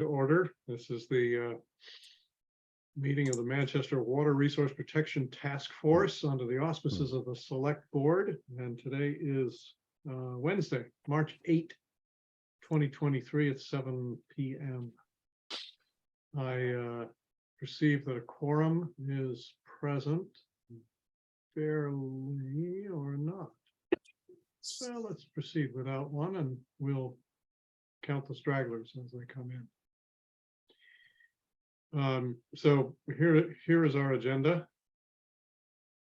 To order. This is the meeting of the Manchester Water Resource Protection Task Force under the auspices of the Select Board. And today is Wednesday, March 8, 2023 at 7 p.m. I perceive that a quorum is present, fairly or not. Well, let's proceed without one and we'll count the stragglers as they come in. So here is our agenda.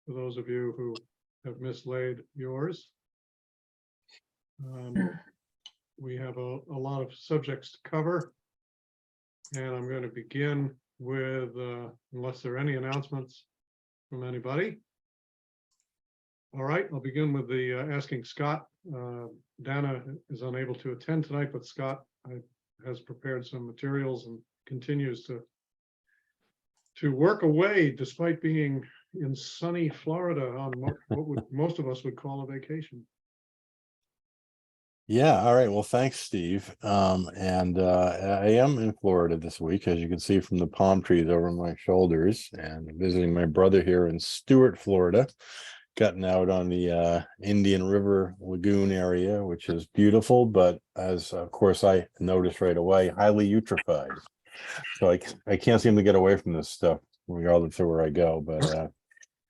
For those of you who have mislaid yours, we have a lot of subjects to cover, and I'm going to begin with, unless there are any announcements from anybody. All right, I'll begin with the asking Scott. Dana is unable to attend tonight, but Scott has prepared some materials and continues to work away despite being in sunny Florida on what most of us would call a vacation. Yeah, all right. Well, thanks, Steve. I am in Florida this week, as you can see from the palm trees over my shoulders, and visiting my brother here in Stuart, Florida. Gotten out on the Indian River Lagoon area, which is beautiful, but as of course I noticed right away, highly eutrophied. So I can't seem to get away from this stuff regardless of where I go, but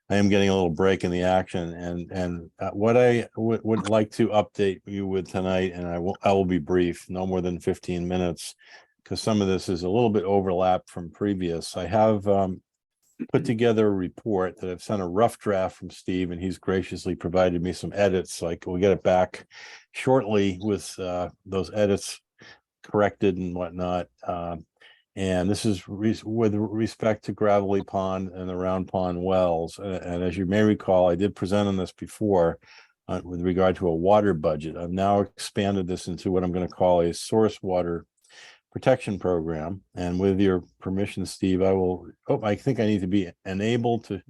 I am getting a little break in the action. And what I would like to update you with tonight, and I will be brief, no more than 15 minutes, because some of this is a little bit overlap from previous. I have put together a report that I've sent a rough draft from Steve, and he's graciously provided me some edits. Like we'll get it back shortly with those edits corrected and whatnot. And this is with respect to Gravelly Pond and the Round Pond wells. And as you may recall, I did present on this before with regard to a water budget. I've now expanded this into what I'm going to call a source water protection program. And with your permission, Steve, I think I need to be enabled to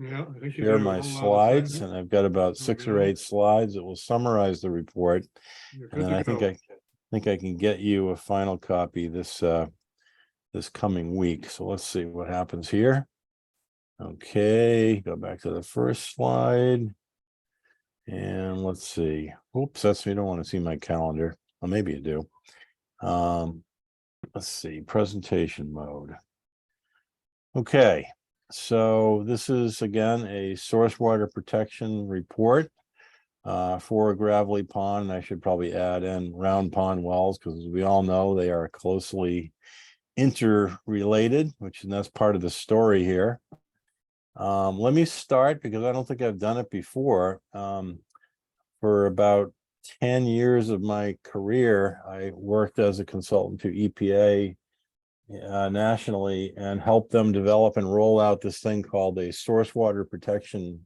share my slides. And I've got about 6 or 8 slides that will summarize the report. And then I think I can get you a final copy this coming week. So let's see what happens here. Okay, go back to the first slide. And let's see. Oops, you don't want to see my calendar. Well, maybe you do. Let's see, presentation mode. Okay, so this is again a source water protection report for Gravelly Pond. And I should probably add in Round Pond wells, because as we all know, they are closely interrelated, and that's part of the story here. Let me start, because I don't think I've done it before. For about 10 years of my career, I worked as a consultant to EPA nationally and helped them develop and roll out this thing called a source water protection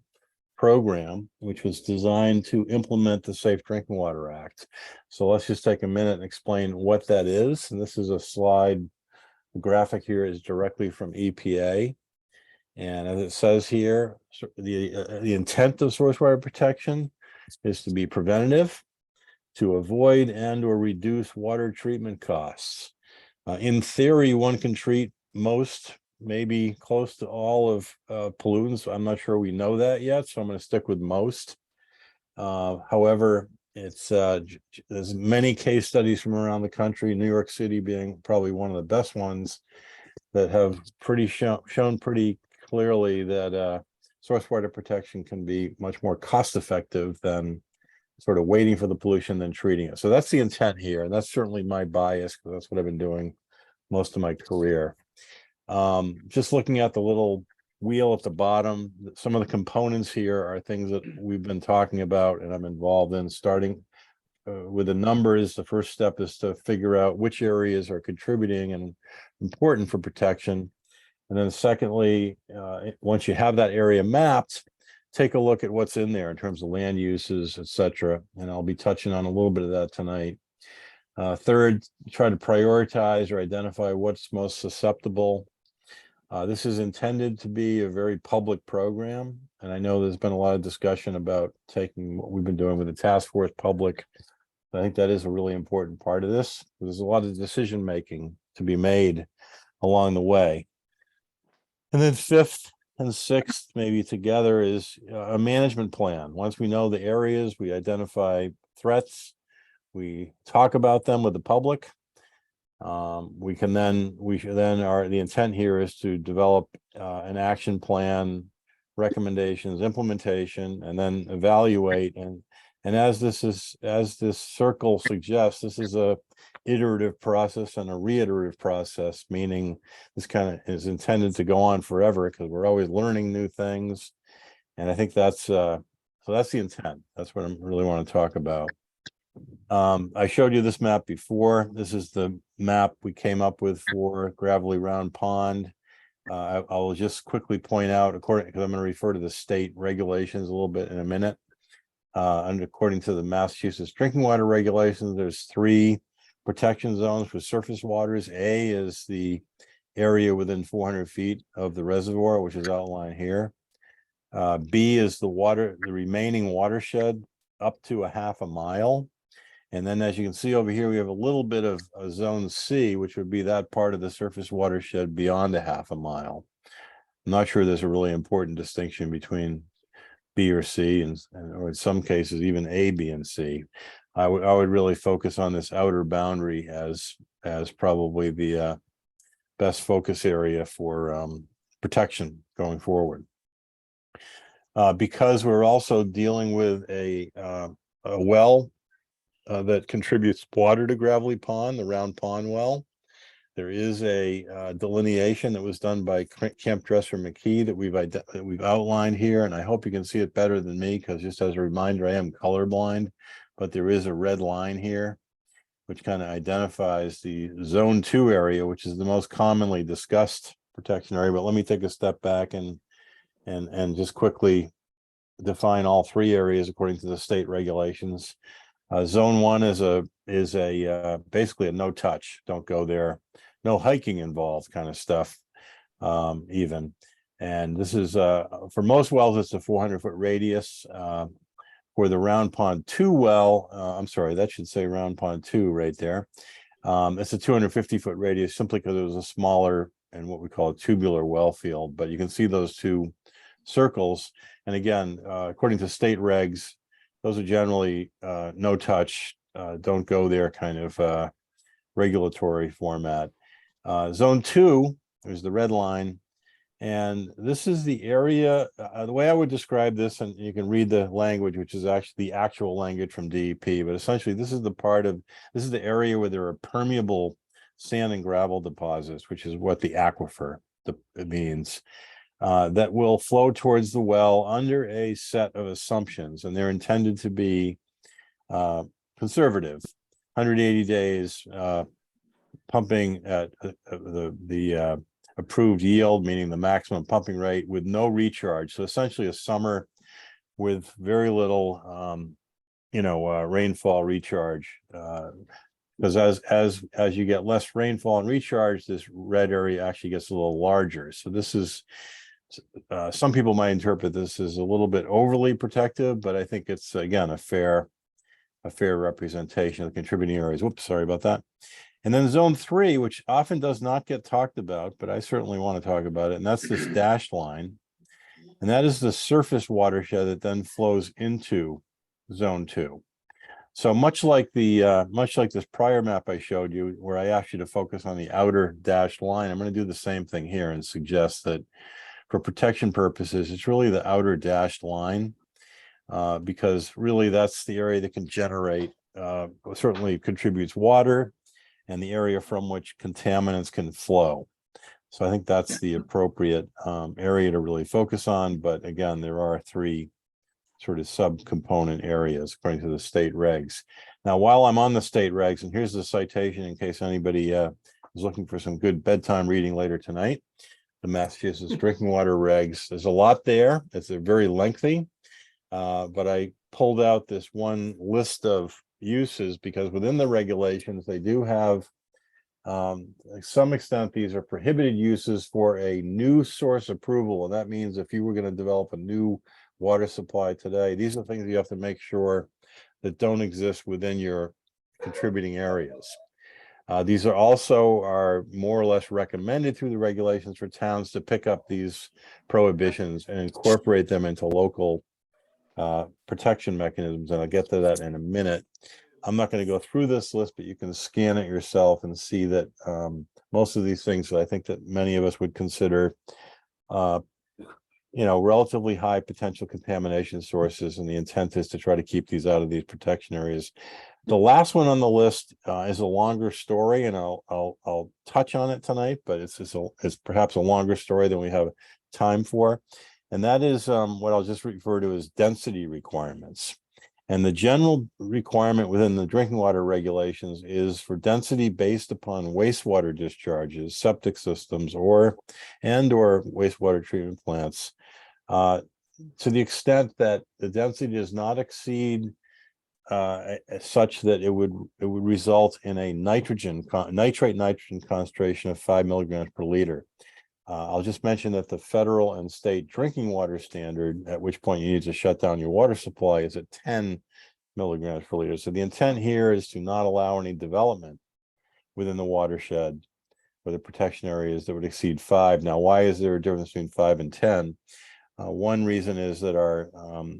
program, which was designed to implement the Safe Drinking Water Act. So let's just take a minute and explain what that is. And this is a slide. The graphic here is directly from EPA. And as it says here, the intent of source water protection is to be preventative, to avoid and or reduce water treatment costs. In theory, one can treat most, maybe close to all of pollutants. I'm not sure we know that yet, so I'm going to stick with most. However, there's many case studies from around the country, New York City being probably one of the best ones, that have shown pretty clearly that source water protection can be much more cost effective than sort of waiting for the pollution than treating it. So that's the intent here, and that's certainly my bias, because that's what I've been doing most of my career. Just looking at the little wheel at the bottom, some of the components here are things that we've been talking about and I'm involved in. Starting with the numbers, the first step is to figure out which areas are contributing and important for protection. And then secondly, once you have that area mapped, take a look at what's in there in terms of land uses, etc. And I'll be touching on a little bit of that tonight. Third, try to prioritize or identify what's most susceptible. This is intended to be a very public program. And I know there's been a lot of discussion about taking what we've been doing with the task force public. I think that is a really important part of this. There's a lot of decision making to be made along the way. And then fifth and sixth, maybe together, is a management plan. Once we know the areas, we identify threats, we talk about them with the public. The intent here is to develop an action plan, recommendations, implementation, and then evaluate. And as this circle suggests, this is a iterative process and a reiterative process, meaning this kind of is intended to go on forever because we're always learning new things. And I think that's so that's the intent. That's what I really want to talk about. I showed you this map before. This is the map we came up with for Gravelly Round Pond. I will just quickly point out, because I'm going to refer to the state regulations a little bit in a minute. And according to the Massachusetts drinking water regulations, there's 3 protection zones for surface waters. A is the area within 400 feet of the reservoir, which is outlined here. B is the remaining watershed up to a half a mile. And then, as you can see over here, we have a little bit of a zone C, which would be that part of the surface watershed beyond a half a mile. I'm not sure there's a really important distinction between B or C, or in some cases even A, B, and C. I would really focus on this outer boundary as probably the best focus area for protection going forward. Because we're also dealing with a well that contributes water to Gravelly Pond, the Round Pond well. There is a delineation that was done by Camp Dresser McKee that we've outlined here, and I hope you can see it better than me, because just as a reminder, I am colorblind, but there is a red line here, which kind of identifies the Zone 2 area, which is the most commonly discussed protection area. But let me take a step back and just quickly define all 3 areas according to the state regulations. Zone 1 is basically a no touch, don't go there, no hiking involved kind of stuff, even. And this is for most wells, it's a 400-foot radius. For the Round Pond 2 well, I'm sorry, that should say Round Pond 2 right there. It's a 250-foot radius, simply because it was a smaller and what we call a tubular well field. But you can see those 2 circles, and again, according to state regs, those are generally no touch, don't go there kind of regulatory format. Zone 2 is the red line, and this is the area, the way I would describe this, and you can read the language, which is actually the actual language from DEP, but essentially this is the area where there are permeable sand and gravel deposits, which is what the aquifer means. That will flow towards the well under a set of assumptions, and they're intended to be conservative. 180 days pumping at the approved yield, meaning the maximum pumping rate, with no recharge. So essentially a summer with very little rainfall recharge, because as you get less rainfall and recharge, this red area actually gets a little larger. So this is some people might interpret this as a little bit overly protective, but I think it's, again, a fair representation of the contributing areas. Whoops, sorry about that. And then Zone 3, which often does not get talked about, but I certainly want to talk about it, and that's this dashed line. And that is the surface watershed that then flows into Zone 2. So much like this prior map I showed you, where I asked you to focus on the outer dashed line, I'm going to do the same thing here and suggest that for protection purposes, it's really the outer dashed line, because really that's the area that can generate, certainly contributes water, and the area from which contaminants can flow. So I think that's the appropriate area to really focus on. But again, there are 3 sort of subcomponent areas according to the state regs. Now, while I'm on the state regs, and here's the citation in case anybody is looking for some good bedtime reading later tonight. The Massachusetts drinking water regs, there's a lot there. It's very lengthy, but I pulled out this one list of uses because within the regulations, they do have, to some extent, these are prohibited uses for a new source approval. And that means if you were going to develop a new water supply today, these are things you have to make sure that don't exist within your contributing areas. These are more or less recommended through the regulations for towns to pick up these prohibitions and incorporate them into local protection mechanisms. And I'll get to that in a minute. I'm not going to go through this list, but you can scan it yourself and see that most of these things that I think that many of us would consider relatively high potential contamination sources, and the intent is to try to keep these out of these protection areas. The last one on the list is a longer story, and I'll touch on it tonight, but it's perhaps a longer story than we have time for, and that is what I'll just refer to as density requirements. And the general requirement within the drinking water regulations is for density based upon wastewater discharges, septic systems, or wastewater treatment plants, to the extent that the density does not exceed such that it would result in a nitrate nitrogen concentration of 5 milligrams per liter. I'll just mention that the federal and state drinking water standard, at which point you need to shut down your water supply, is at 10 milligrams per liter. So the intent here is to not allow any development within the watershed or the protection areas that would exceed 5. Now, why is there a difference between 5 and 10? One reason is that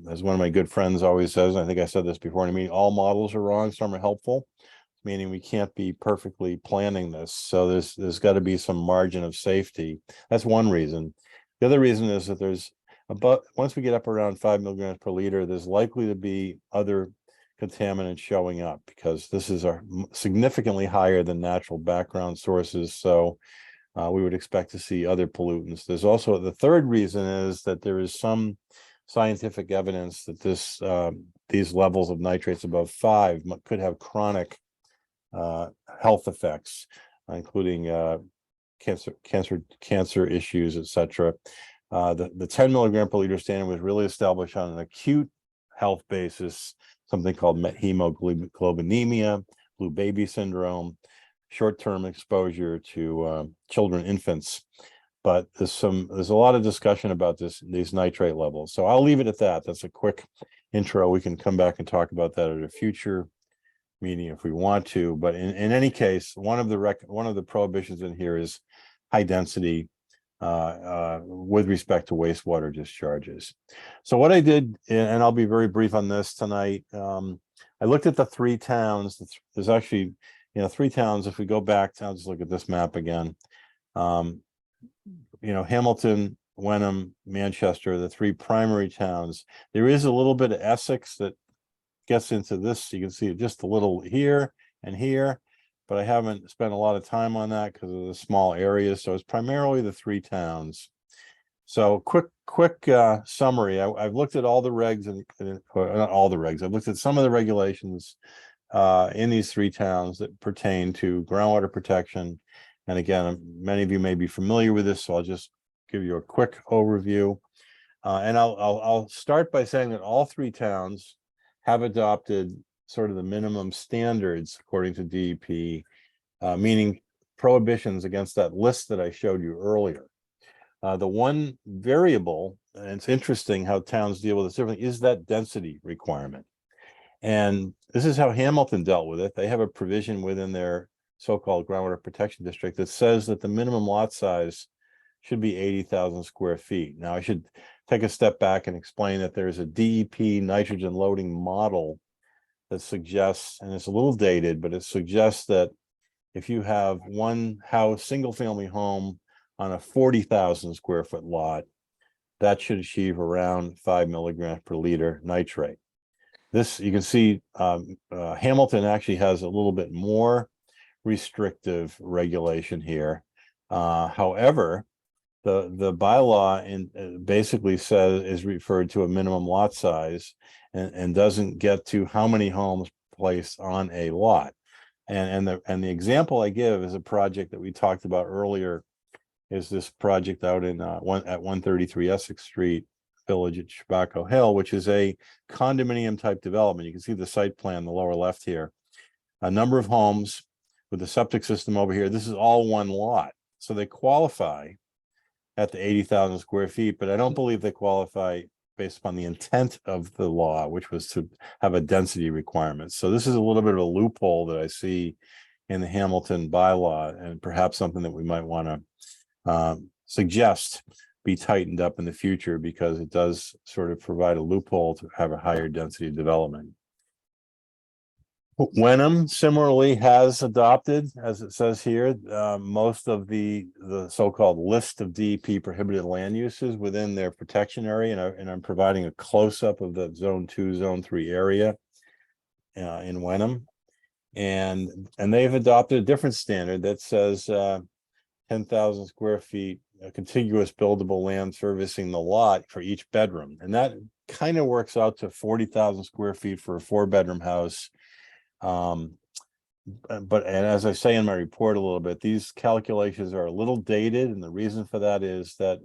as one of my good friends always says, and I think I said this before in a meeting, all models are wrong, some are helpful, meaning we can't be perfectly planning this. So there's got to be some margin of safety. That's one reason. The other reason is that once we get up around 5 milligrams per liter, there's likely to be other contaminants showing up, because this is significantly higher than natural background sources. So we would expect to see other pollutants. There's also the third reason is that there is some scientific evidence that these levels of nitrates above 5 could have chronic health effects, including cancer issues, etc. The 10 milligram per liter standard was really established on an acute health basis, something called methemoglobinemia, blue baby syndrome, short-term exposure to infants. But there's a lot of discussion about these nitrate levels. So I'll leave it at that. That's a quick intro. We can come back and talk about that at a future meeting if we want to. But in any case, one of the prohibitions in here is high density with respect to wastewater discharges. So what I did, and I'll be very brief on this tonight, I looked at the 3 towns. There's actually 3 towns. If we go back, I'll just look at this map again. Hamilton, Wenham, Manchester, the 3 primary towns. There is a little bit of Essex that gets into this. You can see it just a little here and here, but I haven't spent a lot of time on that because of the small areas. So it's primarily the 3 towns. So quick summary. I've looked at all the regs, not all the regs. I've looked at some of the regulations in these 3 towns that pertain to groundwater protection. And again, many of you may be familiar with this, so I'll just give you a quick overview. And I'll start by saying that all 3 towns have adopted sort of the minimum standards according to DEP, meaning prohibitions against that list that I showed you earlier. The one variable, and it's interesting how towns deal with this differently, is that density requirement. And this is how Hamilton dealt with it. They have a provision within their so-called groundwater protection district that says that the minimum lot size should be 80,000 square feet. Now, I should take a step back and explain that there's a DEP nitrogen loading model that suggests, and it's a little dated, but it suggests that if you have one house, single family home on a 40,000 square foot lot, that should achieve around 5 milligrams per liter nitrate. This, you can see, Hamilton actually has a little bit more restrictive regulation here. However, the bylaw basically is referred to a minimum lot size and doesn't get to how many homes placed on a lot. And the example I give is a project that we talked about earlier, is this project out at 133 Essex Street Village at Chabaco Hill, which is a condominium type development. You can see the site plan in the lower left here. A number of homes with the septic system over here. This is all one lot. So they qualify at the 80,000 square feet, but I don't believe they qualify based upon the intent of the law, which was to have a density requirement. So this is a little bit of a loophole that I see in the Hamilton bylaw, and perhaps something that we might want to suggest be tightened up in the future, because it does sort of provide a loophole to have a higher density development. Wenham similarly has adopted, as it says here, most of the so-called list of DEP prohibited land uses within their protection area, and I'm providing a close-up of the Zone 2, Zone 3 area in Wenham, and they've adopted a different standard that says 10,000 square feet, a contiguous buildable land servicing the lot for each bedroom, and that kind of works out to 40,000 square feet for a 4-bedroom house. But as I say in my report a little bit, these calculations are a little dated, and the reason for that is that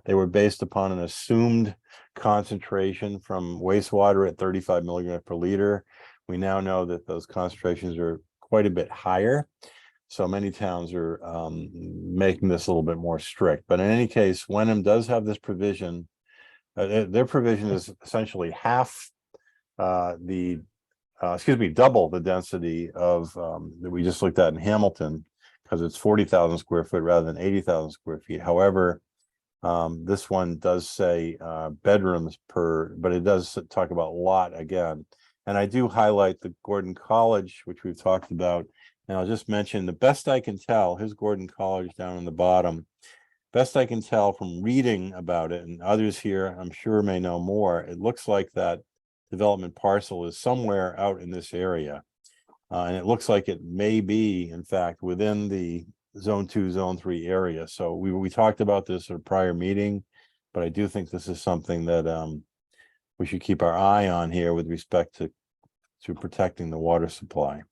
they were based upon an assumed concentration from wastewater at 35 milligrams per liter. We now know that those concentrations are quite a bit higher, so many towns are making this a little bit more strict. But in any case, Wenham does have this provision. Their provision is essentially half double the density of that we just looked at in Hamilton, because it's 40,000 square foot rather than 80,000 square feet. However, this one does say bedrooms per, but it does talk about lot again. And I do highlight the Gordon College, which we've talked about. And I'll just mention, the best I can tell, here's Gordon College down on the bottom. Best I can tell from reading about it, and others here I'm sure may know more, it looks like that development parcel is somewhere out in this area. And it looks like it may be, in fact, within the Zone 2, Zone 3 area. So we talked about this at a prior meeting, but I do think this is something that we should keep our eye on here with respect to protecting the water supply.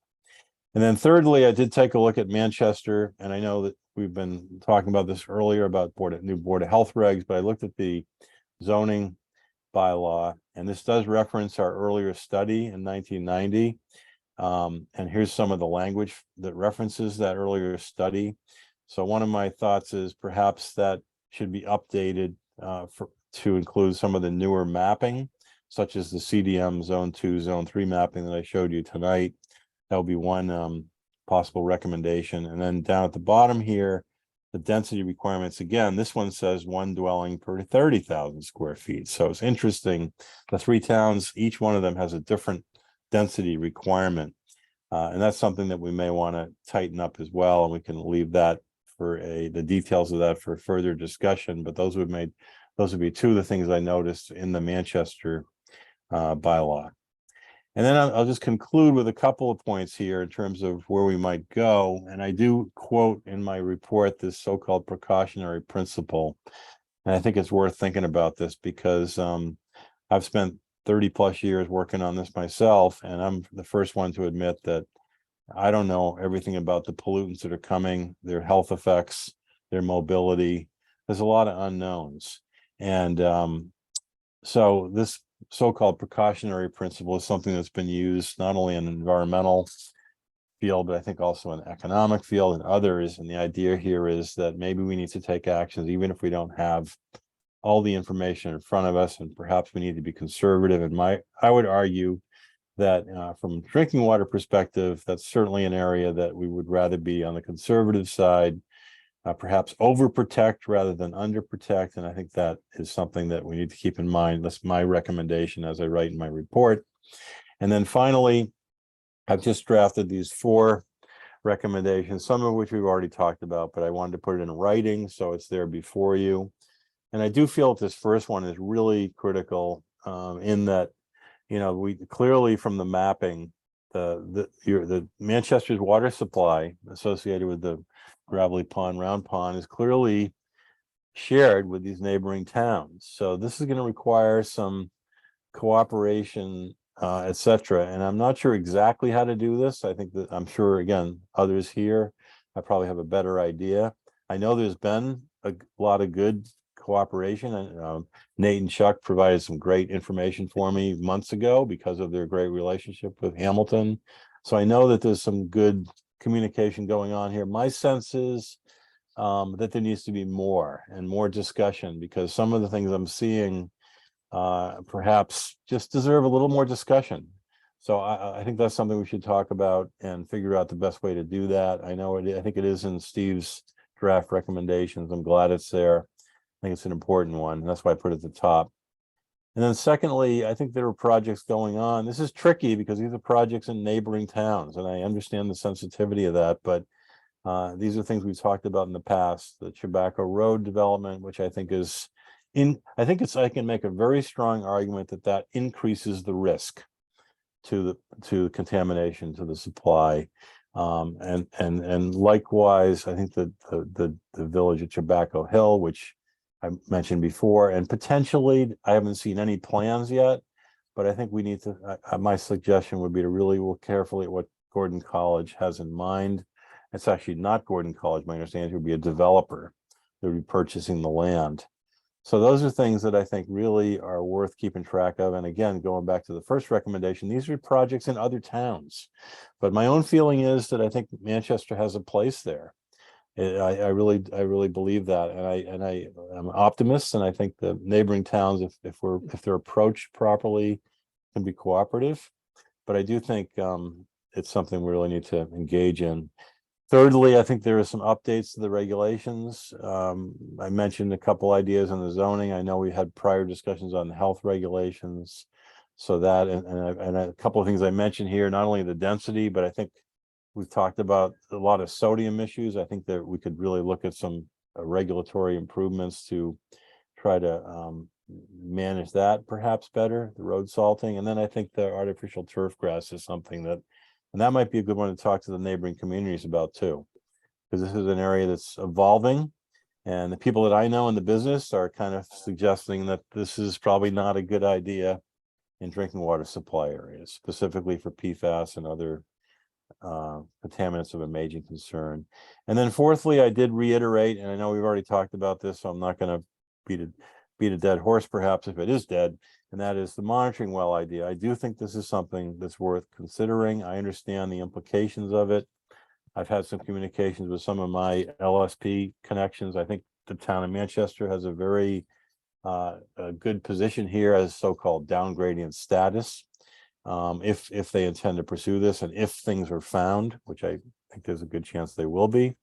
And then thirdly, I did take a look at Manchester, and I know that we've been talking about this earlier about new Board of Health regs, but I looked at the zoning bylaw, and this does reference our earlier study in 1990. And here's some of the language that references that earlier study. So one of my thoughts is perhaps that should be updated to include some of the newer mapping, such as the CDM Zone 2, Zone 3 mapping that I showed you tonight. That would be one possible recommendation. And then down at the bottom here, the density requirements, again, this one says 1 dwelling per 30,000 square feet. So it's interesting. The 3 towns, each one of them has a different density requirement. And that's something that we may want to tighten up as well. And we can leave that for the details of that for further discussion. But those would be 2 of the things I noticed in the Manchester bylaw. And then I'll just conclude with a couple of points here in terms of where we might go. And I do quote in my report this so-called precautionary principle. And I think it's worth thinking about this, because I've spent 30 plus years working on this myself, and I'm the first one to admit that I don't know everything about the pollutants that are coming, their health effects, their mobility. There's a lot of unknowns. And so this so-called precautionary principle is something that's been used not only in an environmental field, but I think also in economic field and others. And the idea here is that maybe we need to take actions, even if we don't have all the information in front of us, and perhaps we need to be conservative. And I would argue that from a drinking water perspective, that's certainly an area that we would rather be on the conservative side, perhaps overprotect rather than underprotect. And I think that is something that we need to keep in mind. That's my recommendation as I write in my report. And then finally, I've just drafted these 4 recommendations, some of which we've already talked about, but I wanted to put it in writing so it's there before you. And I do feel that this first one is really critical in that, we clearly from the mapping, the Manchester's water supply associated with the gravelly pond, round pond, is clearly shared with these neighboring towns. So this is going to require some cooperation, etc. And I'm not sure exactly how to do this. I think that I'm sure, again, others here, I probably have a better idea. I know there's been a lot of good cooperation, and Nate and Chuck provided some great information for me months ago because of their great relationship with Hamilton. So I know that there's some good communication going on here. My sense is that there needs to be more discussion, because some of the things I'm seeing perhaps just deserve a little more discussion. So I think that's something we should talk about and figure out the best way to do that. I know I think it is in Steve's draft recommendations. I'm glad it's there. I think it's an important one. That's why I put it at the top. And then secondly, I think there are projects going on. This is tricky because these are projects in neighboring towns, and I understand the sensitivity of that, but these are things we've talked about in the past. The Tobacco Road development, which I think is I can make a very strong argument that that increases the risk to contamination to the supply. And likewise, I think that the village of Tobacco Hill, which I mentioned before, and potentially I haven't seen any plans yet, but I think we need to, my suggestion would be to really look carefully at what Gordon College has in mind. It's actually not Gordon College. My understanding would be a developer that would be purchasing the land. So those are things that I think really are worth keeping track of. And again, going back to the first recommendation, these are projects in other towns. But my own feeling is that I think Manchester has a place there. I really believe that, and I'm an optimist, and I think the neighboring towns, if they're approached properly, can be cooperative. But I do think it's something we really need to engage in. Thirdly, I think there are some updates to the regulations. I mentioned a couple ideas on the zoning. I know we had prior discussions on the health regulations. So that and a couple of things I mentioned here, not only the density, but I think we've talked about a lot of sodium issues. I think that we could really look at some regulatory improvements to try to manage that perhaps better, the road salting. And then I think the artificial turf grass is something that, and that might be a good one to talk to the neighboring communities about too, because this is an area that's evolving. And the people that I know in the business are kind of suggesting that this is probably not a good idea in drinking water supply areas, specifically for PFAS and other contaminants of a major concern. And then fourthly, I did reiterate, and I know we've already talked about this, so I'm not going to beat a dead horse, perhaps, if it is dead, and that is the monitoring well idea. I do think this is something that's worth considering. I understand the implications of it. I've had some communications with some of my LSP connections. I think the town of Manchester has a very a good position here as so-called downgradient status. If they intend to pursue this, and if things are found, which I think there's a good chance they will be.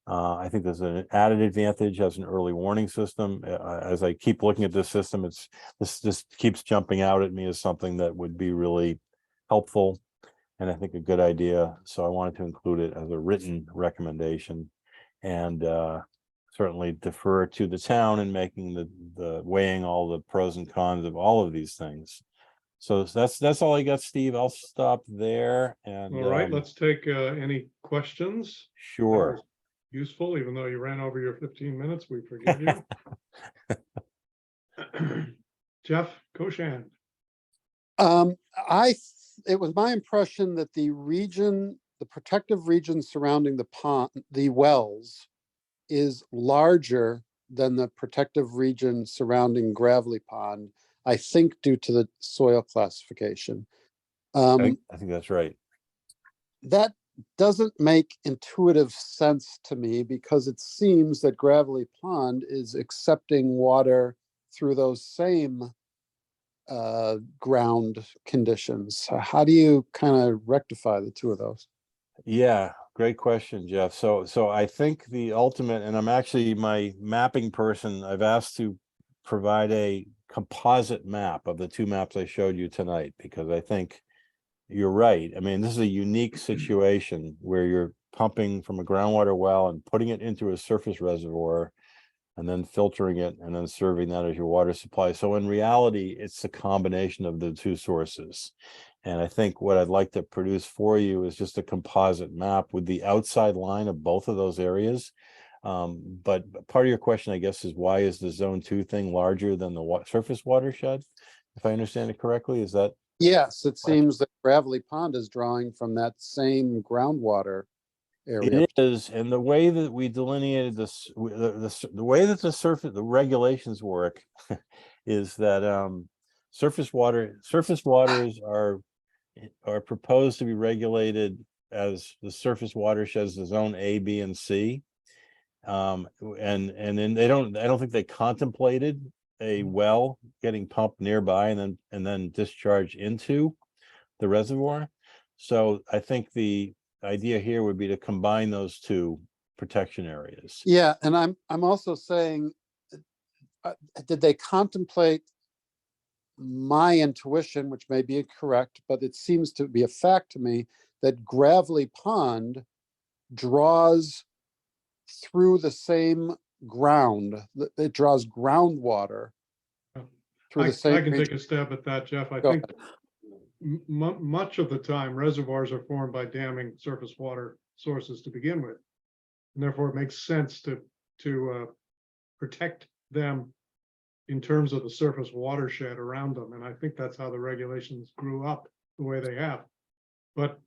I think there's an added advantage as an early warning system. As I keep looking at this system, this just keeps jumping out at me as something that would be really helpful, and I think a good idea. So I wanted to include it as a written recommendation, and certainly defer to the town in making the weighing all the pros and cons of all of these things. So that's all I got, Steve. I'll stop there. And all right, let's take any questions. Sure. Useful, even though you ran over your 15 minutes, we forgive you. Jeff Koshan. It was my impression that the protective region surrounding the pond, the wells, is larger than the protective region surrounding Gravelly Pond, I think due to the soil classification. I think that's right. That doesn't make intuitive sense to me, because it seems that Gravelly Pond is accepting water through those same ground conditions. How do you kind of rectify the two of those? Yeah, great question, Jeff. So I think the ultimate, and I'm actually my mapping person, I've asked to provide a composite map of the two maps I showed you tonight, because I think you're right. I mean, this is a unique situation where you're pumping from a groundwater well and putting it into a surface reservoir and then filtering it and then serving that as your water supply. So in reality, it's a combination of the two sources. And I think what I'd like to produce for you is just a composite map with the outside line of both of those areas. But part of your question, I guess, is why is the zone 2 thing larger than the surface watershed? If I understand it correctly, is that? Yes, it seems that Gravelly Pond is drawing from that same groundwater area. It is, and the way that we delineated this, the way that the regulations work is that surface waters are proposed to be regulated as the surface watersheds, the zone A, B, and C. And then I don't think they contemplated a well getting pumped nearby and then discharged into the reservoir. So I think the idea here would be to combine those two protection areas. Yeah, and I'm also saying, did they contemplate my intuition, which may be incorrect, but it seems to be a fact to me, that Gravelly Pond draws through the same ground. It draws groundwater through I the same can take region. a stab at that, Jeff. I Go think ahead. much of the time reservoirs are formed by damming surface water sources to begin with. And therefore it makes sense to protect them in terms of the surface watershed around them. And I think that's how the regulations grew up the way they have. But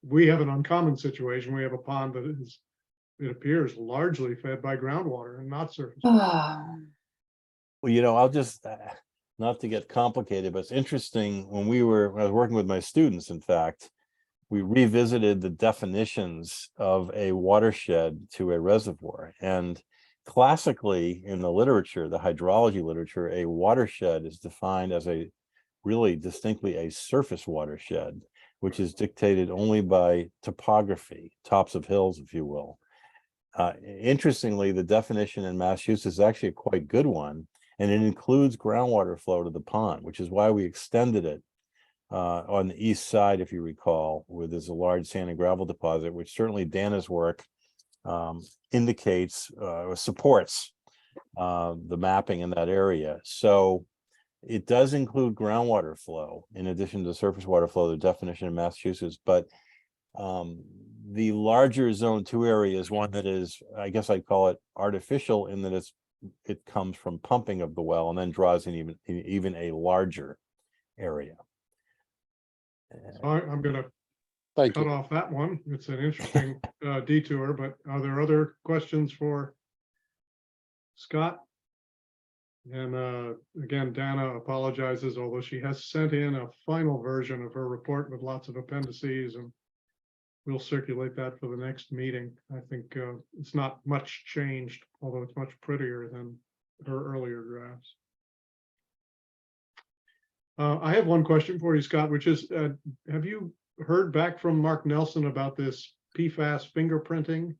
we have an uncommon situation. We have a pond that is, it appears, largely fed by groundwater and not surface water. Well, I'll just, not to get complicated, but it's interesting when I was working with my students, in fact, we revisited the definitions of a watershed to a reservoir. And classically in the literature, the hydrology literature, a watershed is defined as a really distinctly a surface watershed, which is dictated only by topography, tops of hills, if you will. Interestingly, the definition in Massachusetts is actually a quite good one, and it includes groundwater flow to the pond, which is why we extended it on the east side, if you recall, where there's a large sand and gravel deposit, which certainly Dana's work indicates or supports the mapping in that area. So it does include groundwater flow in addition to surface water flow, the definition in Massachusetts, but the larger zone 2 area is one that is, I guess I'd call it artificial, in that it comes from pumping of the well and then draws in even a larger area. So I'm going to Thank cut you. off that one. It's an interesting detour, but are there other questions for Scott? And again, Dana apologizes, although she has sent in a final version of her report with lots of appendices, and we'll circulate that for the next meeting. I think it's not much changed, although it's much prettier than her earlier drafts. I have one question for you, Scott, which is, have you heard back from Mark Nelson about this PFAS fingerprinting?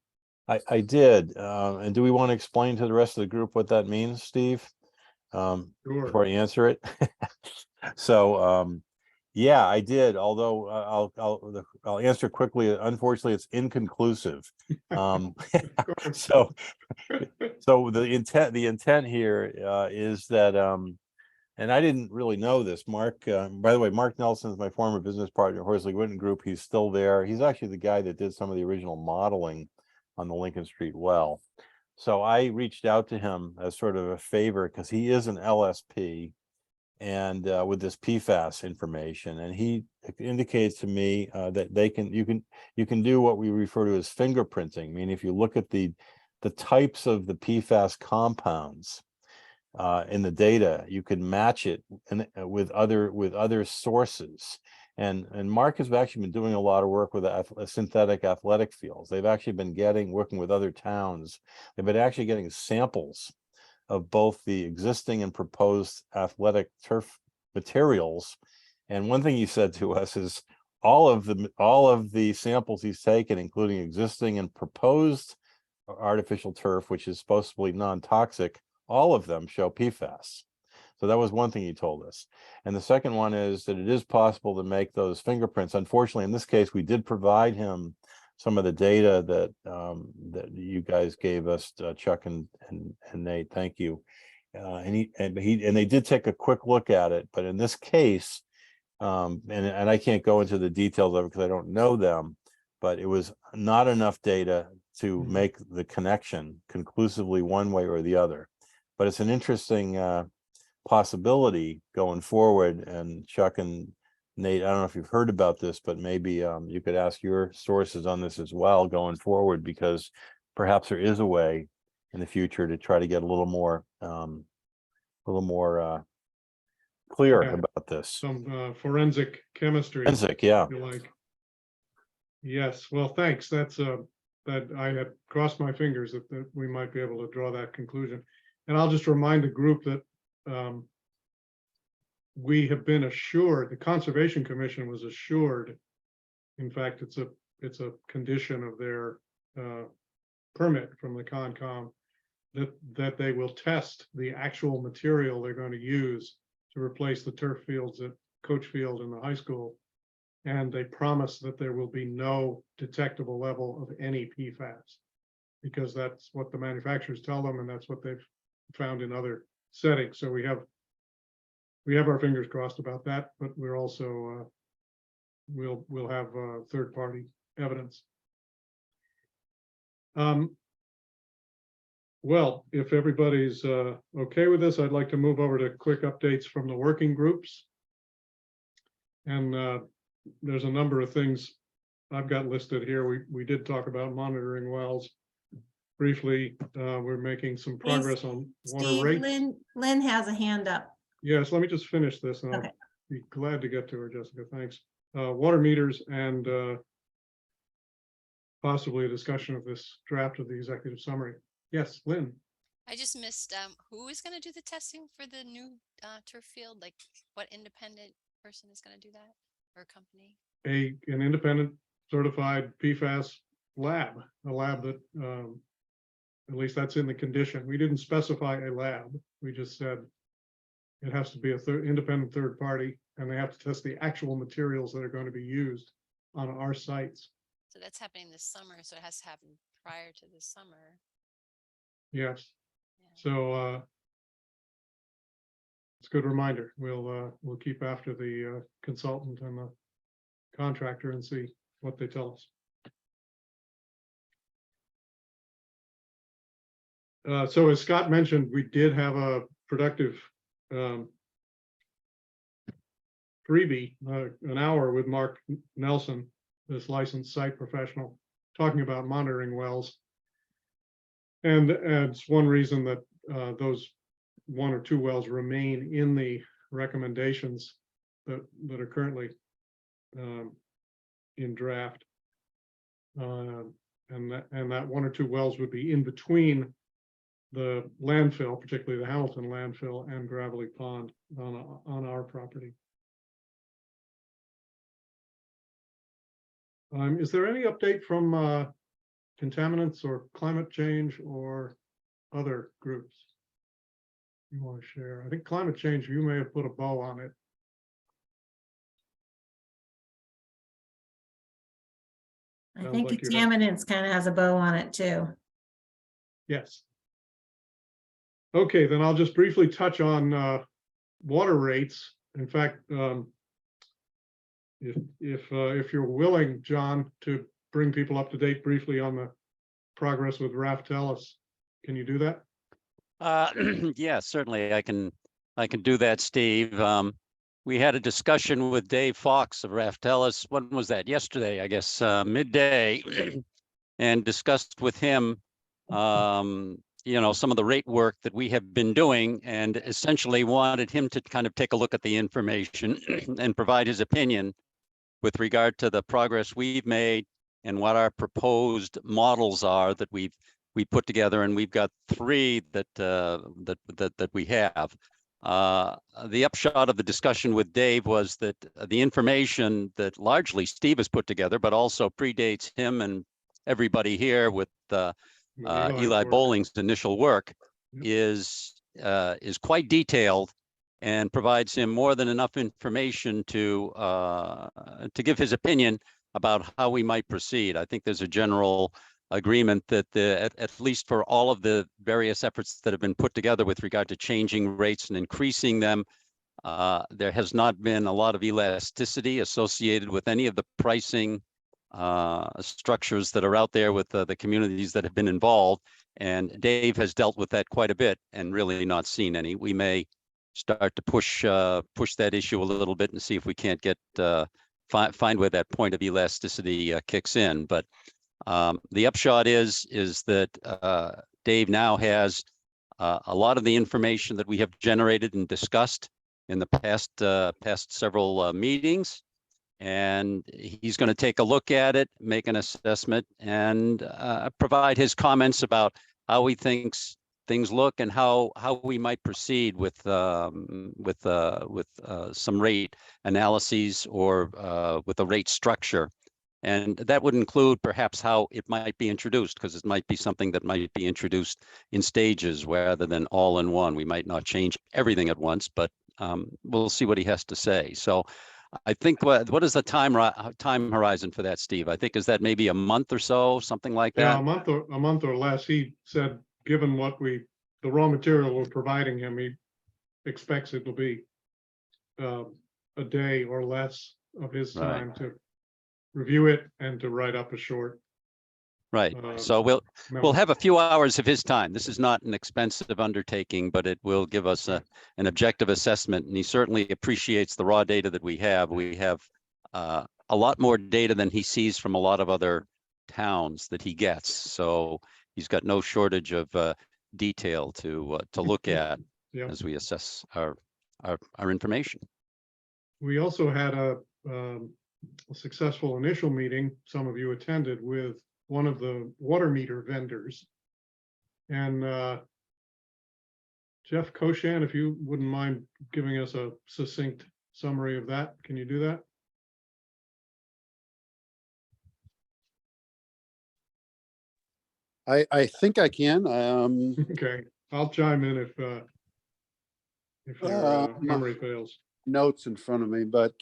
I did. And do we want to explain to the rest of the group what that means, Steve? Sure. Before I answer it. So yeah, I did, although I'll answer quickly. Unfortunately, it's inconclusive. So the intent here is that and I didn't really know this. Mark, by the way, Mark Nelson is my former business partner, Horsley Witten Group. He's still there. He's actually the guy that did some of the original modeling on the Lincoln Street well. So I reached out to him as sort of a favor because he is an LSP and with this PFAS information, and he indicates to me that you can do what we refer to as fingerprinting. I mean, if you look at the types of the PFAS compounds in the data, you can match it with other sources. And Mark has actually been doing a lot of work with synthetic athletic fields. They've actually been working with other towns. They've been actually getting samples of both the existing and proposed athletic turf materials. And one thing he said to us is all of the samples he's taken, including existing and proposed artificial turf, which is supposed to be non-toxic, all of them show PFAS. So that was one thing he told us. And the second one is that it is possible to make those fingerprints. Unfortunately, in this case, we did provide him some of the data that you guys gave us, Chuck and Nate. Thank you. And they did take a quick look at it. But in this case, and I can't go into the details of it because I don't know them, but it was not enough data to make the connection conclusively one way or the other. But it's an interesting possibility going forward. And Chuck and Nate, I don't know if you've heard about this, but maybe you could ask your sources on this as well going forward, because perhaps there is a way in the future to try to get a little more clear about this. Some forensic chemistry. Forensic, yeah. If you like. Yes, well, thanks. That's that I had crossed my fingers that we might be able to draw that conclusion. And I'll just remind the group that we have been assured, the Conservation Commission was assured, in fact, it's a condition of their permit from the Concom, that they will test the actual material they're going to use to replace the turf fields at Coach Field and the high school. And they promise that there will be no detectable level of any PFAS, because that's what the manufacturers tell them, and that's what they've found in other settings. So we have our fingers crossed about that, but we're also we'll have third-party evidence. Well, if everybody's okay with this, I'd like to move over to quick updates from the working groups. And there's a number of things I've got listed here. We did talk about monitoring wells briefly. We're making some progress on water Steve, rates. Lynn has a hand up. Yes, let me just finish this and I'll Okay. be glad to get to her, Jessica. Thanks. Water meters and possibly a discussion of this draft of the executive summary. Yes, Lynn. I just missed, who is gonna do the testing for the new turf field? Like, what independent person is gonna do that, or company? An independent certified PFAS lab, a lab that at least that's in the condition. We didn't specify a lab. We just said it has to be a independent third party, and they have to test the actual materials that are going to be used on our sites. So that's happening this summer, so it has to happen prior to the summer. Yes. Yeah. So it's a good reminder. We'll keep after the consultant and the contractor and see what they tell us. So as Scott mentioned, we did have a productive freebie, an hour with Mark Nelson, this licensed site professional, talking about monitoring wells. And it's one reason that those one or two wells remain in the recommendations that are currently in draft. And that one or two wells would be in between the landfill, particularly the Hamilton landfill, and Gravelly Pond on our property. Is there any update from contaminants or climate change or other groups you want to share? I think climate change, you may have put a bow on it. I Sounds think like you have- contaminants kind of has a bow on it too. Yes. Okay, then I'll just briefly touch on water rates. In fact, if you're willing, John, to bring people up to date briefly on the progress with Raftellus, can you do that? Yeah, certainly I can do that, Steve. We had a discussion with Dave Fox of Raftellus. When was that? Yesterday, I guess, midday, and discussed with him, some of the rate work that we have been doing, and essentially wanted him to kind of take a look at the information and provide his opinion with regard to the progress we've made and what our proposed models are that we put together, and we've got three that we have. The upshot of the discussion with Dave was that the information that largely Steve has put together, but also predates him and everybody here with Eli Bowling's initial work, is quite detailed and provides him more than enough information to give his opinion about how we might proceed. I think there's a general agreement that at least for all of the various efforts that have been put together with regard to changing rates and increasing them, there has not been a lot of elasticity associated with any of the pricing structures that are out there with the communities that have been involved. And Dave has dealt with that quite a bit and really not seen any. We may start to push that issue a little bit and see if we can't get find where that point of elasticity kicks in. But the upshot is that Dave now has a lot of the information that we have generated and discussed in the past several meetings, and he's going to take a look at it, make an assessment, and provide his comments about how he thinks things look and how we might proceed with some rate analyses or with a rate structure. And that would include perhaps how it might be introduced, because it might be something that might be introduced in stages rather than all in one. We might not change everything at once, but we'll see what he has to say. So I think what is the time horizon for that, Steve? I think is that maybe a month or so, something like Yeah, that? a month or less. He said, given the raw material we're providing him, he expects it will be a day or less of his Right. time to review it and to write up a short. Right. So memo. we'll have a few hours of his time. This is not an expensive undertaking, but it will give us an objective assessment. And he certainly appreciates the raw data that we have. We have a lot more data than he sees from a lot of other towns that he gets. So he's got no shortage of detail to look at Yeah. as we assess our information. We also had a successful initial meeting, some of you attended, with one of the water meter vendors. And Jeff Koshan, if you wouldn't mind giving us a succinct summary of that, can you do that? I think I can. Okay, I'll chime in if your memory fails. Notes in front of me, but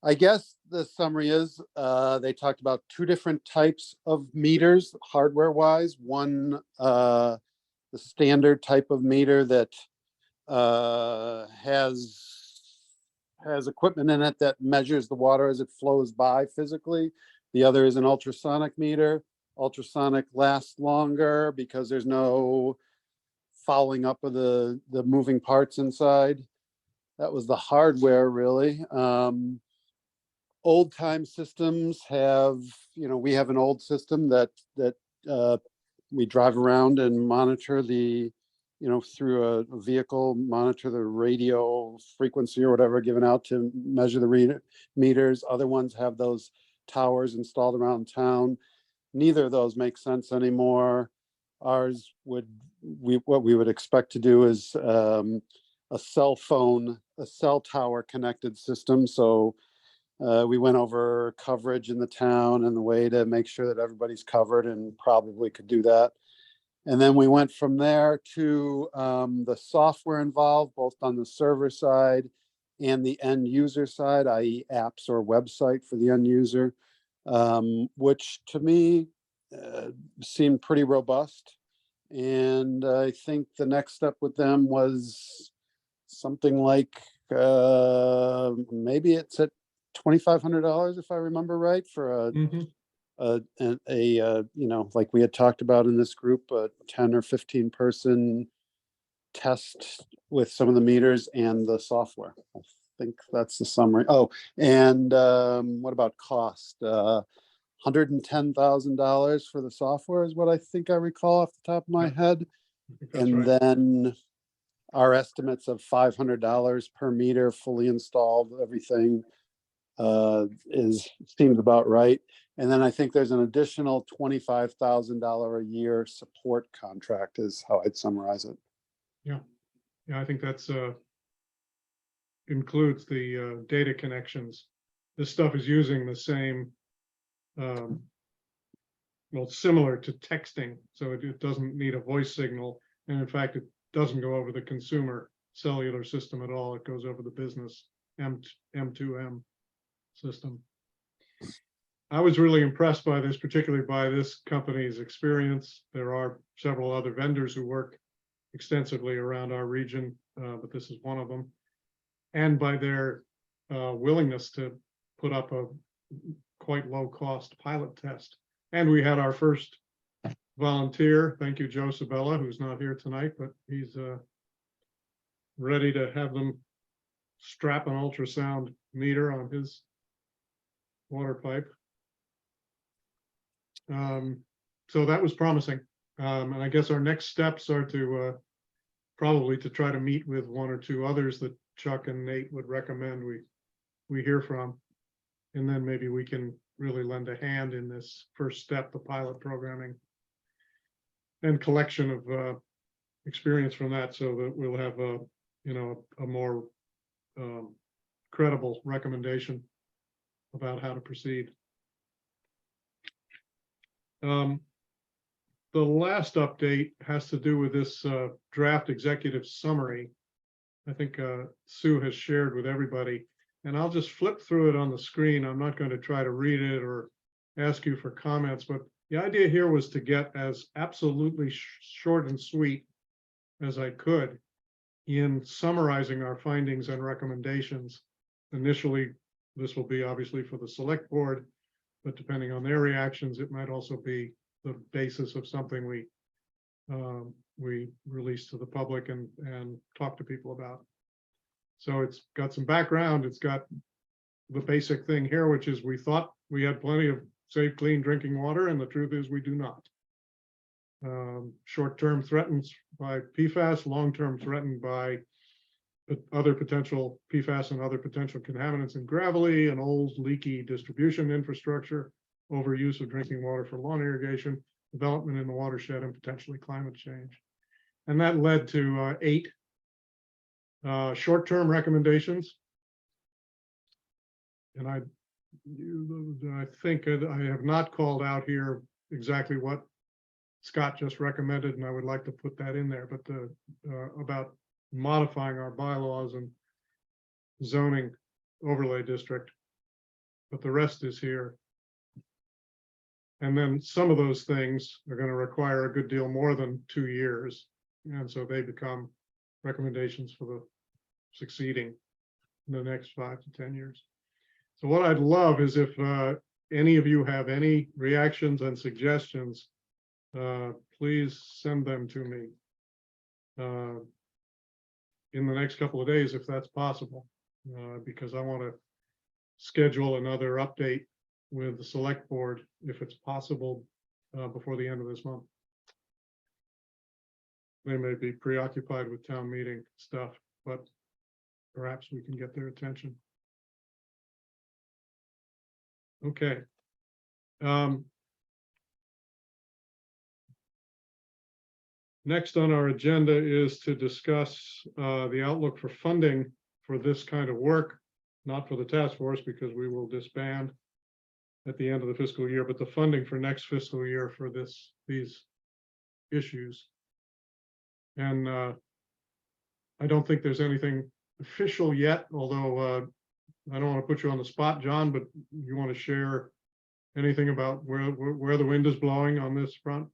I guess the summary is they talked about two different types of meters, hardware wise. One, the standard type of meter that has equipment in it that measures the water as it flows by physically. The other is an ultrasonic meter. Ultrasonic lasts longer because there's no fouling up of the moving parts inside. That was the hardware, really. Old time systems have, we have an old system that we drive around and monitor through a vehicle, monitor the radio frequency or whatever given out to measure the meters. Other ones have those towers installed around town. Neither of those make sense anymore. Ours what we would expect to do is a cell tower connected system. So we went over coverage in the town and the way to make sure that everybody's covered, and probably could do that. And then we went from there to the software involved, both on the server side and the end user side, i.e. apps or website for the end user, which to me seemed pretty robust. And I think the next step with them was something like maybe it's at $2,500 if I remember right, for like we had talked about in this group, a 10 or 15 person test with some of the meters and the software. I think that's the summary. Oh, and what about cost? $110,000 for the software is what I think I recall off the top of my head. And right. then our estimates of $500 per meter, fully installed, everything seems about right. And then I think there's an additional $25,000 a year support contract is how I'd summarize it. Yeah, I think that's includes the data connections. This stuff is using the same, well, similar to texting, so it doesn't need a voice signal. And in fact, it doesn't go over the consumer cellular system at all. It goes over the business M2M system. I was really impressed by this, particularly by this company's experience. There are several other vendors who work extensively around our region, but this is one of them. And by their willingness to put up a quite low cost pilot test. And we had our first volunteer. Thank you, Joe Sabella, who's not here tonight, but he's ready to have them strap an ultrasound meter on his water pipe. So that was promising. And I guess our next steps are to probably to try to meet with one or two others that Chuck and Nate would recommend we hear from. And then maybe we can really lend a hand in this first step, the pilot programming. and collection of experience from that, so that we'll have a, you know, a more credible recommendation about how to proceed. The last update has to do with this draft executive summary. I think Sue has shared with everybody, and I'll just flip through it on the screen. I'm not going to try to read it or ask you for comments, but the idea here was to get as absolutely short and sweet as I could in summarizing our findings and recommendations. Initially, this will be obviously for the select board, but depending on their reactions, it might also be the basis of something we release to the public and talk to people about. So it's got some background. It's got the basic thing here, which is we thought we had plenty of safe, clean drinking water, and the truth is we do not. Short-term threatened by PFAS, long-term threatened by other potential PFAS and other potential contaminants in gravelly and old leaky distribution infrastructure, overuse of drinking water for lawn irrigation, development in the watershed, and potentially climate change. And that led to 8 short-term recommendations. And I think I have not called out here exactly what Scott just recommended, and I would like to put that in there, but about modifying our bylaws and zoning overlay district, but the rest is here. And then some of those things are going to require a good deal more than 2 years. And so they become recommendations for the succeeding in the next 5 to 10 years. So what I'd love is if any of you have any reactions and suggestions, please send them to me in the next couple of days, if that's possible, because I want to schedule another update with the select board, if it's possible, before the end of this month. They may be preoccupied with town meeting stuff, but perhaps we can get their attention. Okay. Next on our agenda is to discuss the outlook for funding for this kind of work, not for the task force, because we will disband at the end of the fiscal year, but the funding for next fiscal year for these issues. And I don't think there's anything official yet, although I don't want to put you on the spot, John, but you want to share anything about where the wind is blowing on this front?